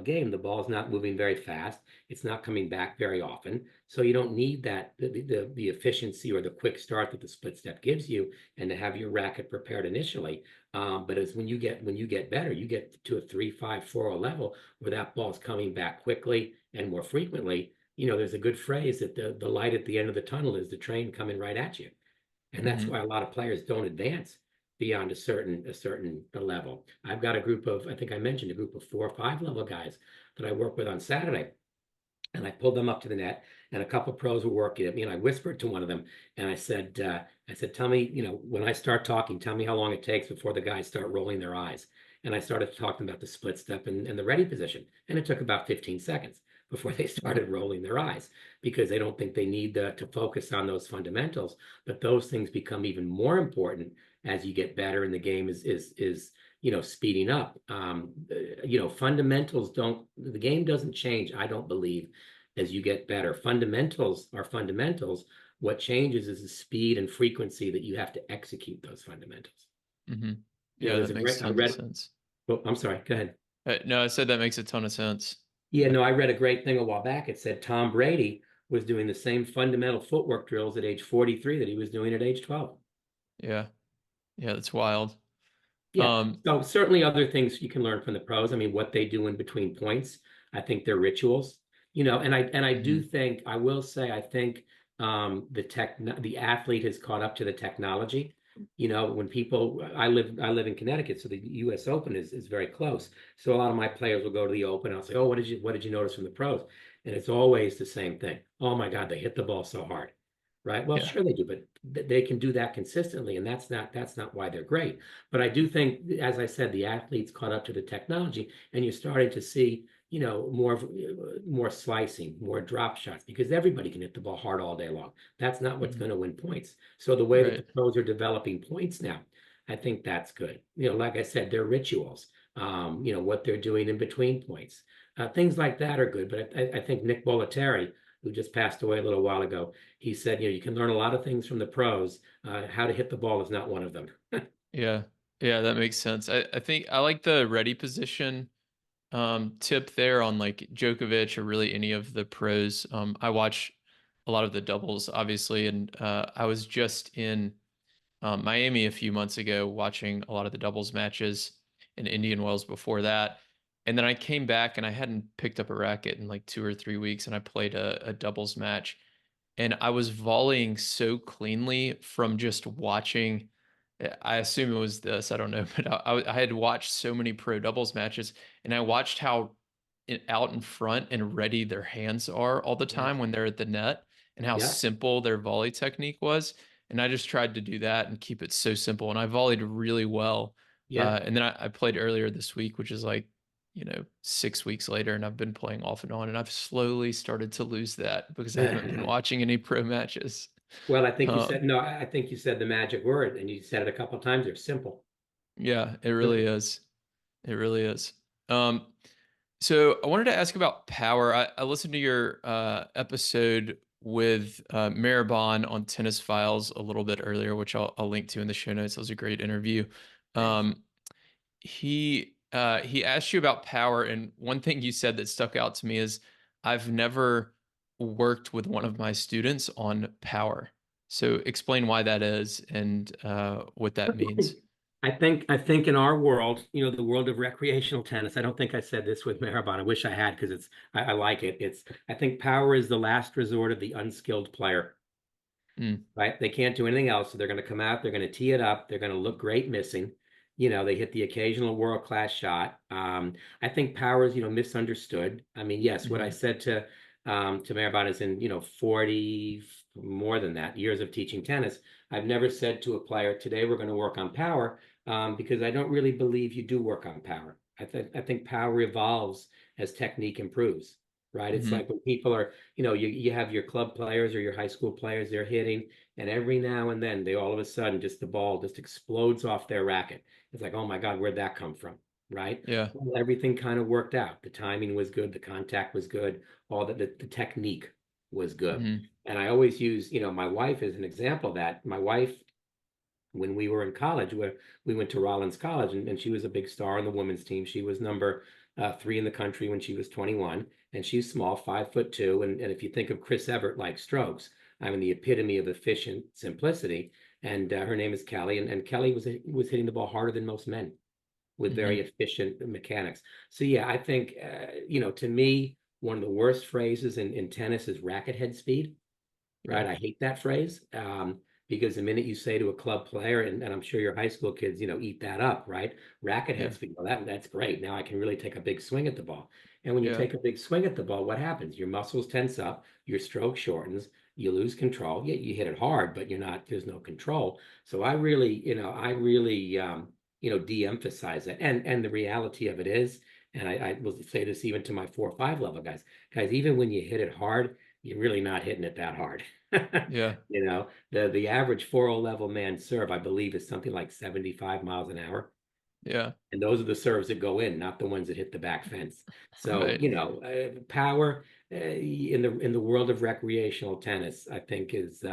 game, the ball's not moving very fast. It's not coming back very often, so you don't need that the efficiency or the quick start that the split step gives you, and to have your racket prepared initially. But as when you get better, you get to a 3, 5, 4 level where that ball's coming back quickly and more frequently. There's a good phrase that the light at the end of the tunnel is the train coming right at you. And that's Hmm. why a lot of players don't advance beyond a certain level. I've got a group of, I think I mentioned a group of 4 or 5 level guys that I work with on Saturday. And I pulled them up to the net, and a couple of pros were working at me. And I whispered to one of them, and I said, tell me, when I start talking, tell me how long it takes before the guys start rolling their eyes. And I started talking about the split step and the ready position, and it took about 15 seconds. before they started rolling their eyes because they don't think they need to focus on those fundamentals. But those things become even more important as you get better and the game is speeding up. Fundamentals don't the game doesn't change, I don't believe, as you get better. Fundamentals are fundamentals. What changes is the speed and frequency that you have to execute those fundamentals. Hmm. You know, Yeah, there's that a makes great I tons of read. sense. Oh, I'm sorry. Go ahead. No, I said that makes a ton of sense. Yeah, Uh, no, I read a great thing a while back. It said Tom Brady was doing the same fundamental footwork drills at age 43 that he was doing at age 12. yeah, yeah, that's wild. Yeah. Um, So certainly other things you can learn from the pros. I mean, what they do in between points, I think they're rituals, and I do mhm, think I will say I think the athlete has caught up to the technology. When people I live in Connecticut, so the US Open is very close. So a lot of my players will go to the Open. I'll say, "Oh, what did you notice from the pros?" And it's always the same thing. "Oh my God, they hit the ball so hard." Right? Well, yeah, sure they do, but they can do that consistently, and that's not why they're great. But I do think, as I said, the athletes caught up to the technology, and you're starting to see, more slicing, more drop shots, because everybody can hit the ball hard all day long. That's not what's mhm, going to win points. So the way that the right, pros are developing points now, I think that's good. Like I said, they're rituals. What they're doing in between points, things like that are good. But I think Nick Bollettieri, who just passed away a little while ago, he said, you can learn a lot of things from the pros. How to hit the ball is not one of them. yeah, yeah, that makes sense. I think I like the ready position tip there on like Djokovic or really any of the pros. I watch a lot of the doubles, obviously, and I was just in Miami a few months ago watching a lot of the doubles matches in Indian Wells before that. And then I came back and I hadn't picked up a racket in like 2 or 3 weeks, and I played a doubles match. And I was volleying so cleanly from just watching. I assume it was this, I don't know, but I had watched so many pro doubles matches, and I watched how out in front and ready their hands are all the Yeah. time when they're at the net, and how Yeah. simple their volley technique was. And I just tried to do that and keep it so simple. And I volleyed really well. Yeah. And then I played earlier this week, which is like, 6 weeks later, and I've been playing off and on. And I've slowly started to lose that because I haven't been watching any pro matches. Well, I think you said Um, no, I think you said the magic word, and you said it a couple of times. They're simple. yeah, it really Simple. is. It really is. Um, So I wanted to ask about power. I listened to your episode with Maribon on Tennis Files a little bit earlier, which I'll link to in the show notes. It was a great interview. Thanks. He asked you about power, and one thing you said that stuck out to me is I've never worked with one of my students on power. So explain why that is and what that means. I think in our world, the world of recreational tennis, I don't think I said this with Maribon. I wish I had because I like it. I think power is the last resort of the unskilled player. Mm, Right? They can't do anything else. So they're going to come out, they're going to tee it up, they're going to look great missing. They hit the occasional world-class shot. I think power is, misunderstood. I mean, yes, what I mhm, said to Maribon is in, 40, more than that, years of teaching tennis. I've never said to a player, today we're going to work on power, because I don't really believe you do work on power. I think power evolves as technique improves. Right. It's like mhm, when people are, you have your club players or your high school players, they're hitting, and every now and then they all of a sudden just the ball just explodes off their racket. It's like, oh my God, where'd that come from? Right. yeah. Well, everything kind of worked out. The timing was good, the contact was good, all the technique was good. Mhm, And I always use, my wife as an example of that. My wife, when we were in college, where we went to Rollins College, and she was a big star on the women's team. She was number 3 in the country when she was 21, and she's small, 5'2". And if you think of Chris Evert like strokes, I mean the epitome of efficient simplicity. And her name is Kelly, and Kelly was hitting the ball harder than most men with very mhm, efficient mechanics. So yeah, I think to me, one of the worst phrases in tennis is racket head speed, yeah. right? I hate that phrase, because the minute you say to a club player, and I'm sure your high school kids, eat that up, right? Racket head Yeah. speed. Well, that's great. Now I can really take a big swing at the ball. And when you Yeah. take a big swing at the ball, what happens? Your muscles tense up, your stroke shortens, you lose control. Yeah, you hit it hard, but there's no control. So I really, de-emphasize it. And the reality of it is, And I will say this even to my 4 or 5 level guys. Guys, even when you hit it hard, you're really not hitting it that hard. Yeah. The average 4 level man serve, I believe, is something like 75 miles an hour. Yeah. And those are the serves that go in, not the ones that hit the back fence. So, Right. power in the world of recreational tennis, I think is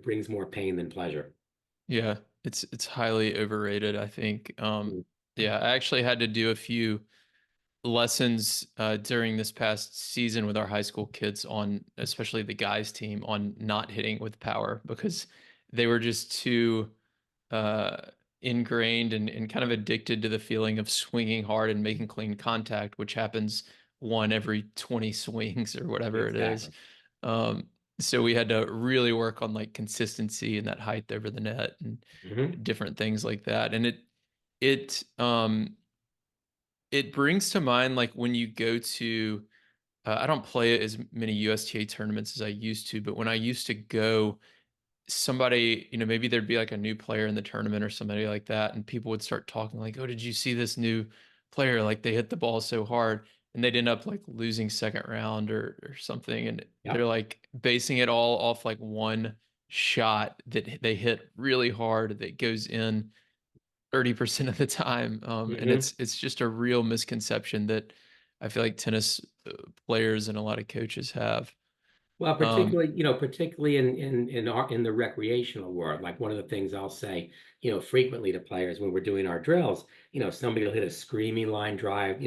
brings more pain than pleasure. Yeah. It's highly overrated, I think. Mhm. Yeah, I actually had to do a few lessons during this past season with our high school kids on, especially the guys team, on not hitting with power because they were just too uh, ingrained and kind of addicted to the feeling of swinging hard and making clean contact, which happens one every 20 swings or whatever it is. Exactly. Um, so we had to really work on like consistency and that height over the net and Hmm. different things like that. And it brings to mind like when you go to I don't play as many USTA tournaments as I used to, but when I used to go, somebody, maybe there'd be like a new player in the tournament or somebody like that, and people would start talking like, "Oh, did you see this new player? Like they hit the ball so hard." And they'd end up like losing second round or something. And they're Yep. like basing it all off like one shot that they hit really hard that goes in 30% of the time. And Hmm. it's just a real misconception that I feel like tennis players and a lot of coaches have. Well, Um, particularly in the recreational world, like one of the things I'll say, frequently to players when we're doing our drills, somebody will hit a screaming line drive,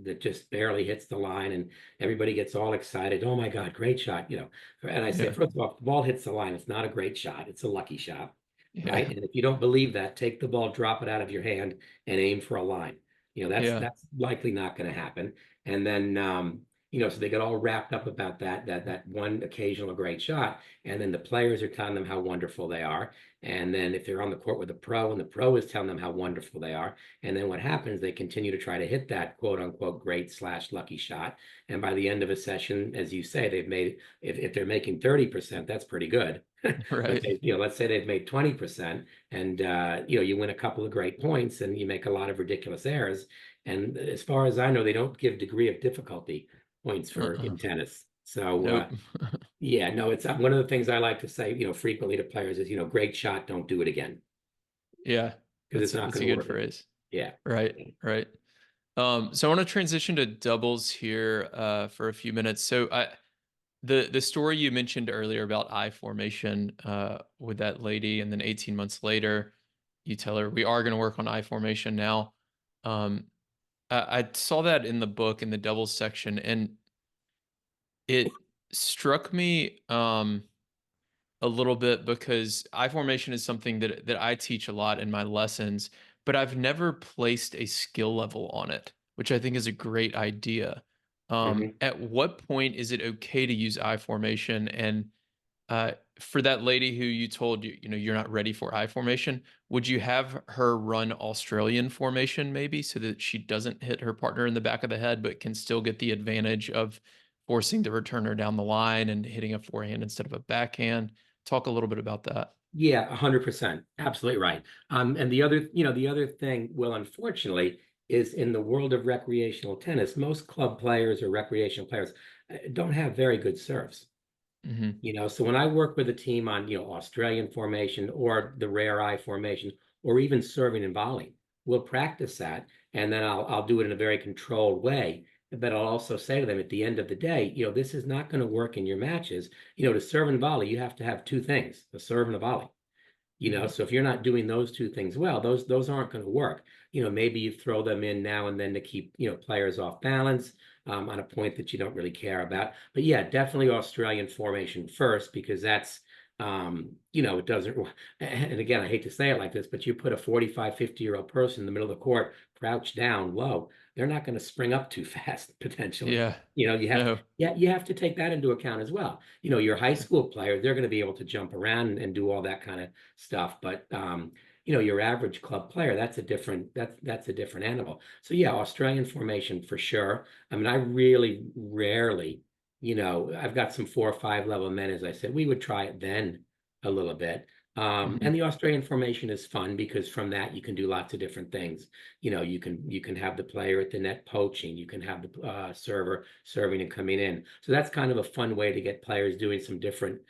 that just barely hits the line, and everybody gets all excited. Oh my God, great shot, And I say, yeah, first of all, if the ball hits the line, it's not a great shot, it's a lucky shot, right? yeah, And if you don't believe that, take the ball, drop it out of your hand, and aim for a line. That's yeah, that's likely not going to happen. And then so they get all wrapped up about that one occasional great shot, and then the players are telling them how wonderful they are, and then if they're on the court with a pro, and the pro is telling them how wonderful they are, and then what happens? They continue to try to hit that quote unquote great slash lucky shot, and by the end of a session, as you say, they've made if they're making 30%, that's pretty good. But right. let's say they've made 20%, and you win a couple of great points, and you make a lot of ridiculous errors. And as far as I know, they don't give degree of difficulty points for Uh-uh. in tennis. So Nope. yeah, no, it's one of the things I like to say, frequently to players is, great shot, don't do it again Yeah, because it's not that's going a to good work again. phrase. Yeah. Right, right. So I want to transition to doubles here for a few minutes. So the story you mentioned earlier about I formation with that lady, and then 18 months later, you tell her we are going to work on I formation now. Um, I saw that in the book in the doubles section, and it struck me a little bit because I formation is something that I teach a lot in my lessons, but I've never placed a skill level on it, which I think is a great idea. Hmm. At what point is it okay to use I formation? And for that lady who you told you're not ready for I formation, would you have her run Australian formation maybe so that she doesn't hit her partner in the back of the head, but can still get the advantage of forcing the returner down the line and hitting a forehand instead of a backhand? Talk a little bit about that. Yeah, 100%. Absolutely right. And the other thing, well, unfortunately, is in the world of recreational tennis, most club players or recreational players don't have very good serves. Hmm. So when I work with a team on, Australian formation or the rare eye formation, or even serving and volleying, we'll practice that, and then I'll do it in a very controlled way. But I'll also say to them at the end of the day, this is not going to work in your matches. To serve and volley, you have to have two things: a serve and a volley. Hmm. So if you're not doing those two things well, those aren't going to work. Maybe you throw them in now and then to keep players off balance, on a point that you don't really care about. But yeah, definitely Australian formation first, because that's it doesn't. And again, I hate to say it like this, but you put a 45, 50-year-old person in the middle of the court, crouched down low, they're not going to spring up too fast potentially. Yeah. You have No. Yeah, you have to take that into account as well. Your high school players, they're going to be able to jump around and do all that kind of stuff. But your average club player, that's a different animal. So yeah, Australian formation for sure. I mean, I really rarely, I've got some 4 or 5 level men, as I said, we would try it then a little bit. And Hmm. the Australian formation is fun because from that you can do lots of different things. You can have the player at the net poaching. You can have the server serving and coming in. So that's kind of a fun way to get players doing some different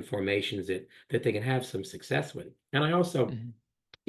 formations that they can have some success with. And I also Hmm.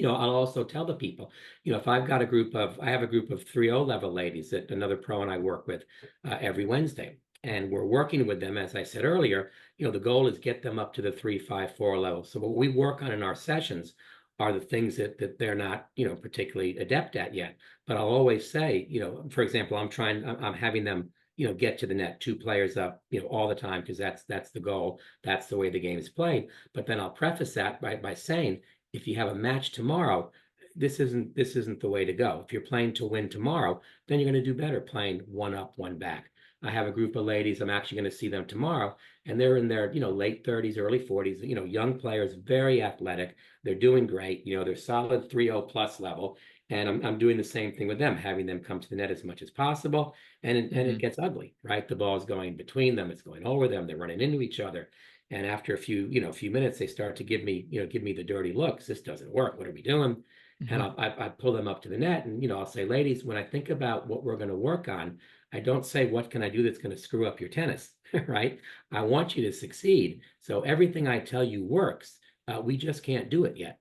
I'll also tell the people, if I've got a group of, I have a group of 3-0 level ladies that another pro and I work with every Wednesday. And we're working with them, as I said earlier, the goal is get them up to the 3-5-4 level. So what we work on in our sessions are the things that they're not, particularly adept at yet. But I'll always say, for example, I'm having them, get to the net, two players up, all the time, because that's the goal. That's the way the game is played. But then I'll preface that by saying, if you have a match tomorrow, this isn't the way to go. If you're playing to win tomorrow, then you're going to do better playing one up, one back. I have a group of ladies. I'm actually going to see them tomorrow, and they're in their late 30s, early 40s. Young players, very athletic. They're doing great. They're solid 3-0 plus level, and I'm doing the same thing with them, having them come to the net as much as possible. And it Hmm. gets ugly, right? The ball's going between them. It's going over them. They're running into each other. And after a few minutes, they start to give me the dirty looks. This doesn't work. What are we doing? And Hmm. I pull them up to the net, and I'll say, ladies, when I think about what we're going to work on, I don't say what can I do that's going to screw up your tennis, right? I want you to succeed. So everything I tell you works. We just can't do it yet.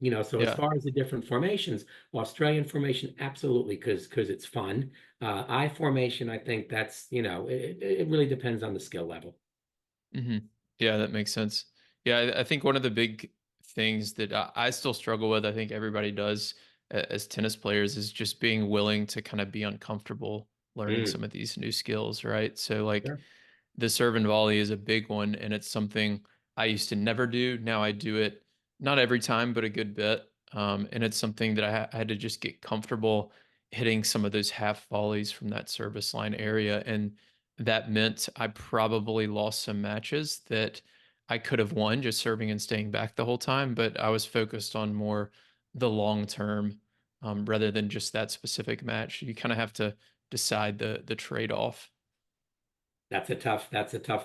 So as Yeah. far as the different formations, Australian formation, absolutely, because it's fun. I formation, I think that's, it really depends on the skill level. Hmm. Yeah, that makes sense. Yeah, I think one of the big things that I still struggle with, I think everybody does as tennis players, is just being willing to kind of be uncomfortable learning Mm, some of these new skills, right? So like sure. the serve and volley is a big one, and it's something I used to never do. Now I do it not every time, but a good bit. And it's something that I had to just get comfortable hitting some of those half volleys from that service line area. And that meant I probably lost some matches that I could have won just serving and staying back the whole time. But I was focused on more the long term rather than just that specific match. You kind of have to decide the trade off. That's a tough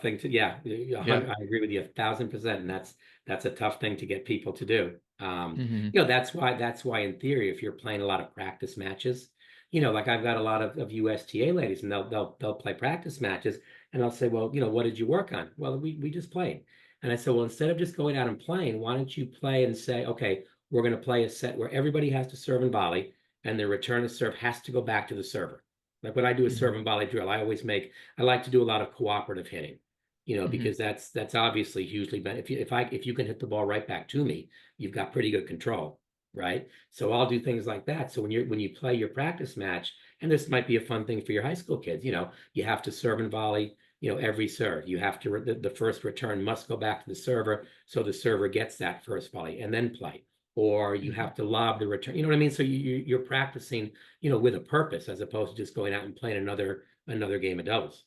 thing to, yeah, Yeah. I agree with you 1,000%. And that's a tough thing to get people to do. Hmm. That's why in theory, if you're playing a lot of practice matches, like I've got a lot of USTA ladies, and they'll play practice matches, and I'll say, well, what did you work on? Well, we just played. And I said, well, instead of just going out and playing, why don't you play and say, okay, we're going to play a set where everybody has to serve and volley, and the return of serve has to go back to the server. Like when I do a serve Hmm. and volley drill, I like to do a lot of cooperative hitting, Hmm. because that's obviously hugely if you can hit the ball right back to me, you've got pretty good control, right? So I'll do things like that. So when you play your practice match, and this might be a fun thing for your high school kids, you have to serve and volley, every serve. You have to the first return must go back to the server, so the server gets that first volley and then play. Or you Hmm. have to lob the return. You know what I mean? So you're practicing, with a purpose as opposed to just going out and playing another game of doubles.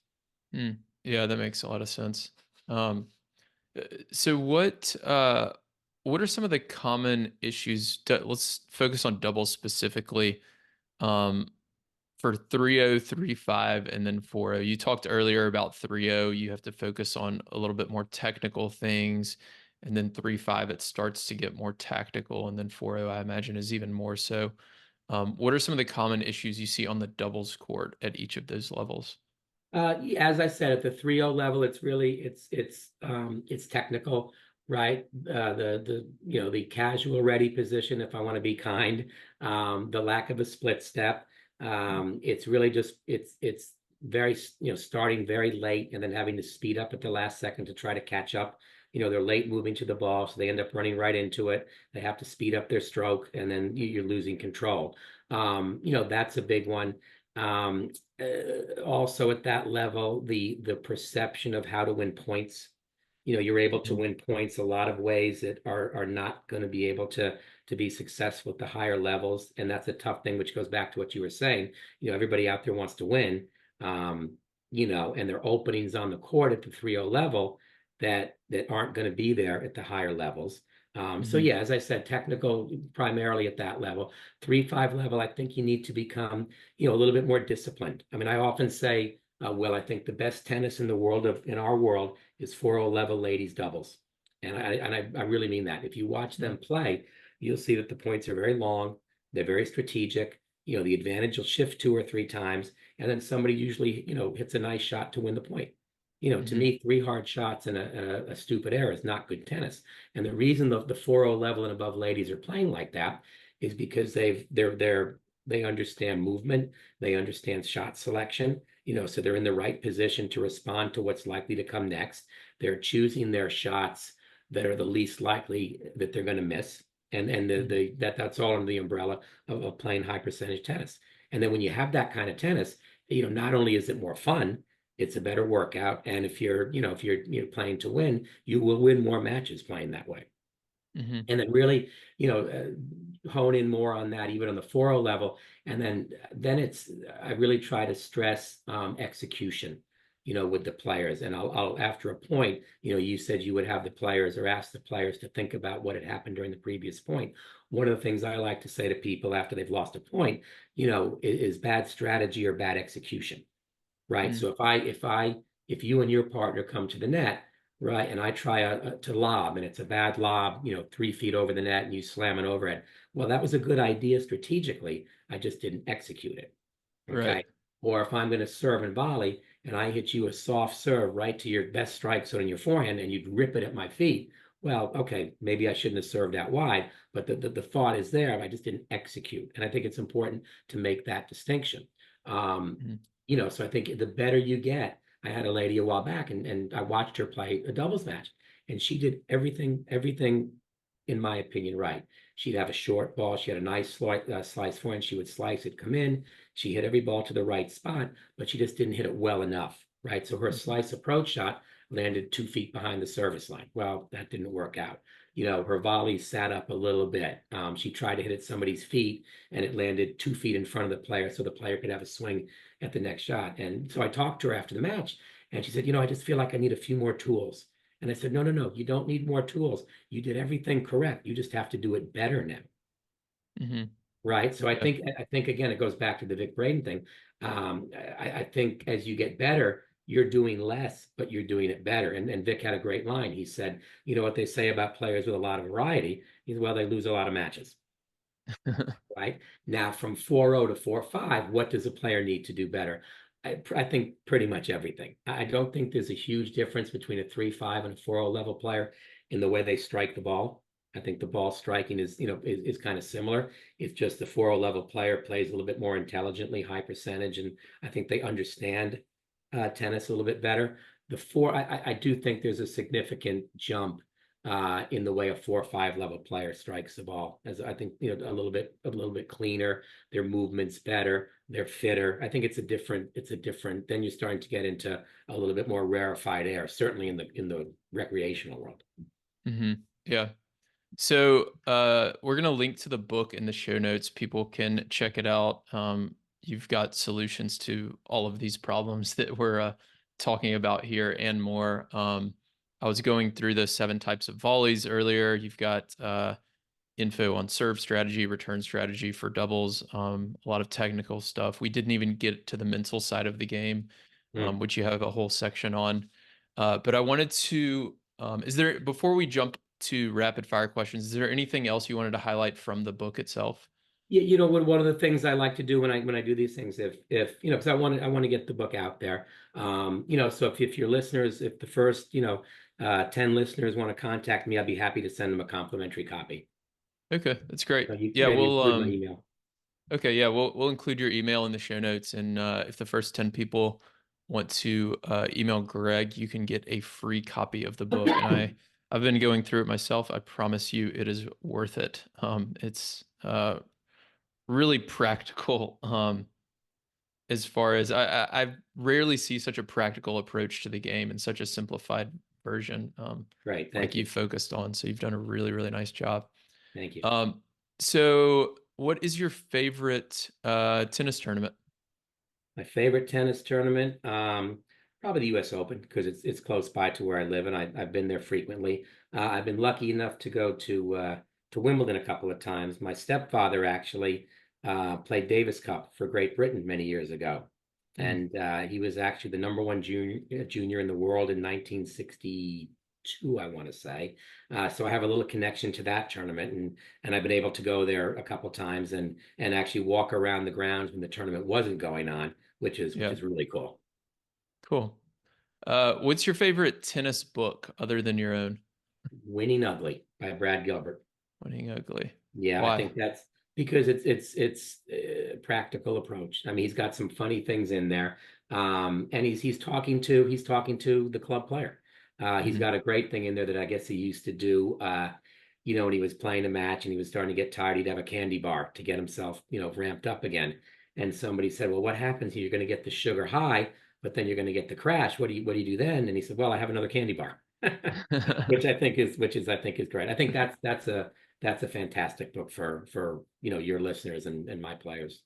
Mm. Yeah, that makes a lot of sense. Um, so what are some of the common issues? Let's focus on doubles specifically. Um, for 3-0, 3-5, and then 4-0. You talked earlier about 3-0. You have to focus on a little bit more technical things. And then 3-5, it starts to get more tactical. And then 4-0, I imagine, is even more so. What are some of the common issues you see on the doubles court at each of those levels? Yeah, as I said, at the 3-0 level, it's technical, right? The casual ready position, if I want to be kind, the lack of a split step. It's really just it's very starting very late and then having to speed up at the last second to try to catch up. They're late moving to the ball, so they end up running right into it. They have to speed up their stroke, and then you're losing control. That's a big one. Um, Also at that level, the perception of how to win points. You're able to Mhm. win points a lot of ways that are not going to be able to be successful at the higher levels, and that's a tough thing, which goes back to what you were saying. Everybody out there wants to win, and there are openings on the court at the 3-0 level that aren't going to be there at the higher levels. So Mhm. yeah, as I said, technical primarily at that level. 3-5 level, I think you need to become a little bit more disciplined. I mean, I often say, I think the best tennis in our world is 4-0 level ladies doubles. I really mean that. If you watch Mm-hmm. them play, you'll see that the points are very long. They're very strategic. The advantage will shift two or three times, and then somebody usually, hits a nice shot to win the point. To Mm-hmm. me, three hard shots and a stupid error is not good tennis. And the reason the 4-0 level and above ladies are playing like that is because they understand movement, they understand shot selection, so they're in the right position to respond to what's likely to come next. They're choosing their shots that are the least likely that they're going to miss. And that's all under the umbrella of playing high percentage tennis. And then when you have that kind of tennis, not only is it more fun, it's a better workout. And if you're playing to win, you will win more matches playing that way. Mm-hmm. And then really, hone in more on that, even on the 4-0 level. And then I really try to stress execution, with the players. And I'll after a point, you said you would have the players or ask the players to think about what had happened during the previous point. One of the things I like to say to people after they've lost a point, is bad strategy or bad execution, right? Mm-hmm. So if you and your partner come to the net, right, and I try to lob and it's a bad lob, 3 feet over the net and you slam it overhead. Well, that was a good idea strategically. I just didn't execute it. Right. Okay. Or if I'm going to serve and volley and I hit you a soft serve right to your best strike zone in your forehand and you rip it at my feet, well, okay, maybe I shouldn't have served out wide, but the thought is there. I just didn't execute. And I think it's important to make that distinction. Um, Mm-hmm. so I think the better you get, I had a lady a while back and I watched her play a doubles match and she did everything, in my opinion, right. She'd have a short ball. She had a nice slice forehand. She would slice it, come in. She hit every ball to the right spot, but she just didn't hit it well enough, right? So her Mm-hmm. slice approach shot landed 2 feet behind the service line. Well, that didn't work out. Her volley sat up a little bit. She tried to hit at somebody's feet, and it landed 2 feet in front of the player, so the player could have a swing at the next shot. And so I talked to her after the match, and she said, I just feel like I need a few more tools. And I said, no, no, no, you don't need more tools. You did everything correct. You just have to do it better now. Mm-hmm. Right. So I Yeah. think I think again it goes back to the Vic Braden thing. I think as you get better, you're doing less, but you're doing it better. And Vic had a great line. He said, what they say about players with a lot of variety is, well, they lose a lot of matches. Right. Now from 4-0 to 4-5, what does a player need to do better? I think pretty much everything. I don't think there's a huge difference between a 3-5 and a 4-0 level player in the way they strike the ball. I think the ball striking is kind of similar. It's just the 4-0 level player plays a little bit more intelligently, high percentage, and I think they understand tennis a little bit better. I do think there's a significant jump in the way a 4 or 5 level player strikes the ball. As I think, a little bit cleaner, their movement's better, they're fitter. I think it's a different. Then you're starting to get into a little bit more rarefied air, certainly in the recreational world. Mm-hmm. Yeah. So we're gonna link to the book in the show notes. People can check it out. You've got solutions to all of these problems that we're talking about here and more. I was going through the 7 types of volleys earlier. You've got info on serve strategy, return strategy for doubles, a lot of technical stuff. We didn't even get to the mental side of the game, Mm. which you have a whole section on. But I wanted to, is there, before we jump to rapid fire questions, is there anything else you wanted to highlight from the book itself? Yeah, one of the things I like to do when I do these things, if because I want to get the book out there. So if your listeners, if the first 10 listeners want to contact me, I'd be happy to send them a complimentary copy. Okay, that's great. You Yeah, and you we'll include my email. okay, yeah, we'll include your email in the show notes, and if the first 10 people want to email Greg, you can get a free copy of the book. And I've been going through it myself. I promise you, it is worth it. It's really practical. As far as I rarely see such a practical approach to the game and such a simplified version, Great, like thank you you, focused on. So you've done a really, really nice job. thank you. Um, so what is your favorite tennis tournament? My favorite tennis tournament, probably the U.S. Open because it's close by to where I live and I've been there frequently. I've been lucky enough to go to Wimbledon a couple of times. My stepfather actually played Davis Cup for Great Britain many years ago, Mm, and he was actually the number one junior in the world in 1963. 2002, I want to say. So I have a little connection to that tournament, and I've been able to go there a couple times and actually walk around the grounds when the tournament wasn't going on, which Yeah, is really cool. cool. What's your favorite tennis book other than your own? Winning Ugly by Brad Gilbert. Winning Ugly. Yeah, I Why? think that's because it's a practical approach. I mean, he's got some funny things in there, and he's talking to the club player. He's Hmm. got a great thing in there that I guess he used to do. When he was playing a match and he was starting to get tired, he'd have a candy bar to get himself, ramped up again. And somebody said, "Well, what happens here? You're going to get the sugar high, but then you're going to get the crash. What do you do then?" And he said, "Well, I have another candy bar," which I think is great. I think that's a fantastic book for your listeners and my players.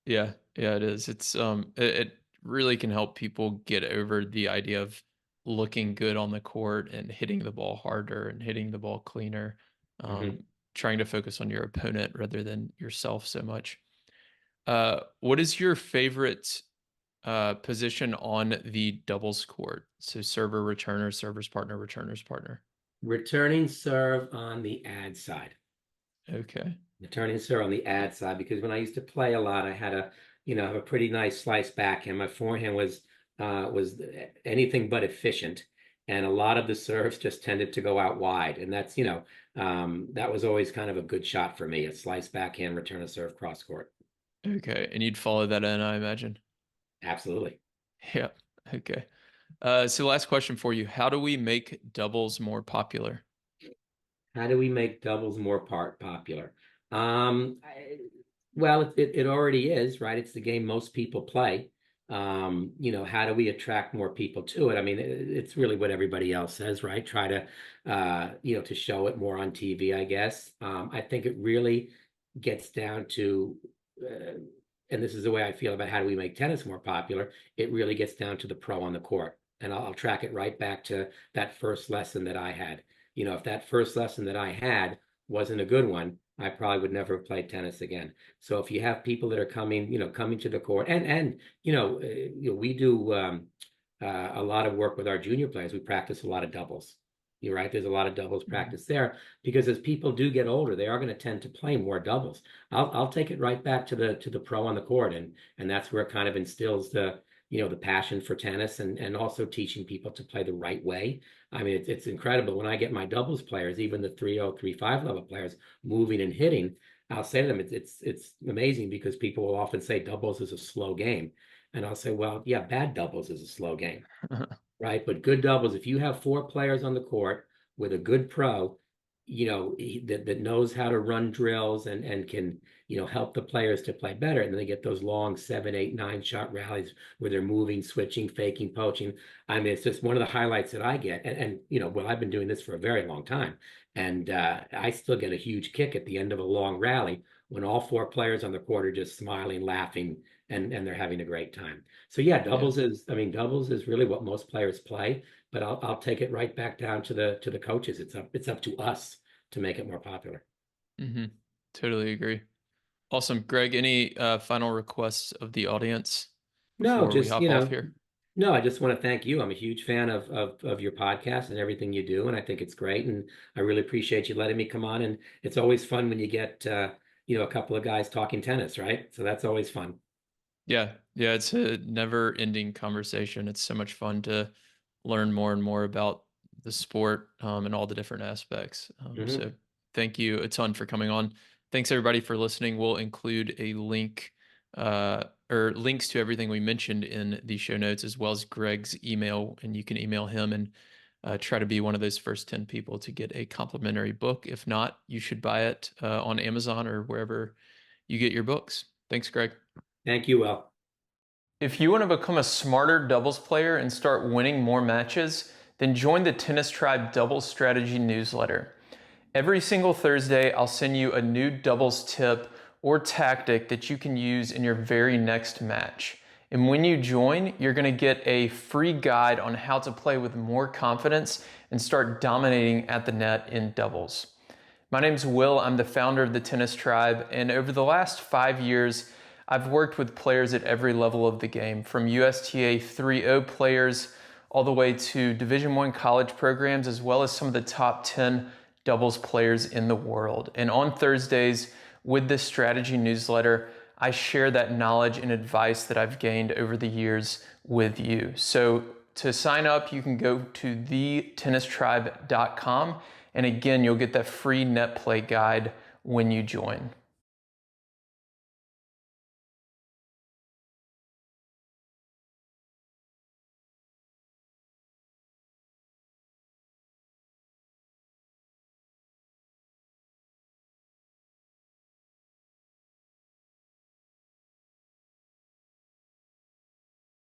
Yeah, yeah, it is. It really can help people get over the idea of looking good on the court and hitting the ball harder and hitting the ball cleaner. Hmm. Trying to focus on your opponent rather than yourself so much. What is your favorite position on the doubles court? So server, returner, server's partner, returner's partner. Returning serve on the ad side. Okay. Returning serve on the ad side because when I used to play a lot, I had have a pretty nice slice backhand. My forehand was anything but efficient, and a lot of the serves just tended to go out wide, and that was always kind of a good shot for me, a slice backhand, return a serve cross court. Okay. And you'd follow that in, I imagine. Absolutely. Yeah. Okay. So last question for you. How do we make doubles more popular? How do we make doubles more popular? Well, it already is, right? It's the game most people play. How do we attract more people to it? I mean, it's really what everybody else says, right? Try to show it more on TV, I guess. I think it really gets down to, uh, and this is the way I feel about how do we make tennis more popular. It really gets down to the pro on the court. And I'll track it right back to that first lesson that I had. If that first lesson that I had wasn't a good one, I probably would never have played tennis again. So if you have people that are coming to the court, and we do a lot of work with our junior players. We practice a lot of doubles. You're right. There's a lot of doubles Mhm. practice there because as people do get older, they are going to tend to play more doubles. I'll take it right back to the pro on the court, and that's where it kind of instills the passion for tennis and also teaching people to play the right way. I mean, it's incredible when I get my doubles players, even the 3-0, 3-5 level players, moving and hitting. I'll say to them, it's amazing because people will often say doubles is a slow game, and I'll say, well, yeah, bad doubles is a slow game, right? But good doubles, if you have four players on the court with a good pro, that knows how to run drills and can, help the players to play better. And then they get those long 7, 8, 9 shot rallies where they're moving, switching, faking, poaching. I mean, it's just one of the highlights that I get. Well, I've been doing this for a very long time. And I still get a huge kick at the end of a long rally when all four players on the court are just smiling, laughing, and they're having a great time. So yeah, Yeah. doubles is really what most players play, but I'll take it right back down to the coaches. It's up to us to make it more popular. Hmm. Totally agree. Awesome. Greg, any final requests of the audience No, before we just hop off here? no, I just want to thank you. I'm a huge fan of your podcast and everything you do, and I think it's great. And I really appreciate you letting me come on. And it's always fun when you get a couple of guys talking tennis, right? So that's always fun. Yeah. Yeah. It's a never ending conversation. It's so much fun to learn more and more about the sport and all the different aspects. Hmm. So thank you a ton for coming on. Thanks everybody for listening. We'll include a link or links to everything we mentioned in the show notes as well as Greg's email. And you can email him and try to be one of those first 10 people to get a complimentary book. If not, you should buy it on Amazon or wherever you get your books. Thanks, Greg. Thank you, Will. If you want to become a smarter doubles player and start winning more matches, then join the Tennis Tribe Doubles Strategy newsletter. Every single Thursday, I'll send you a new doubles tip or tactic that you can use in your very next match. And when you join, you're going to get a free guide on how to play with more confidence and start dominating at the net in doubles. My name's Will. I'm the founder of the Tennis Tribe, and over the last 5 years, I've worked with players at every level of the game, from USTA 3.0 players all the way to Division I college programs, as well as some of the top 10 doubles players in the world. And on Thursdays, with this strategy newsletter, I share that knowledge and advice that I've gained over the years with you. So to sign up, you can go to thetennistribe.com. And again, you'll get that free net play guide when you join.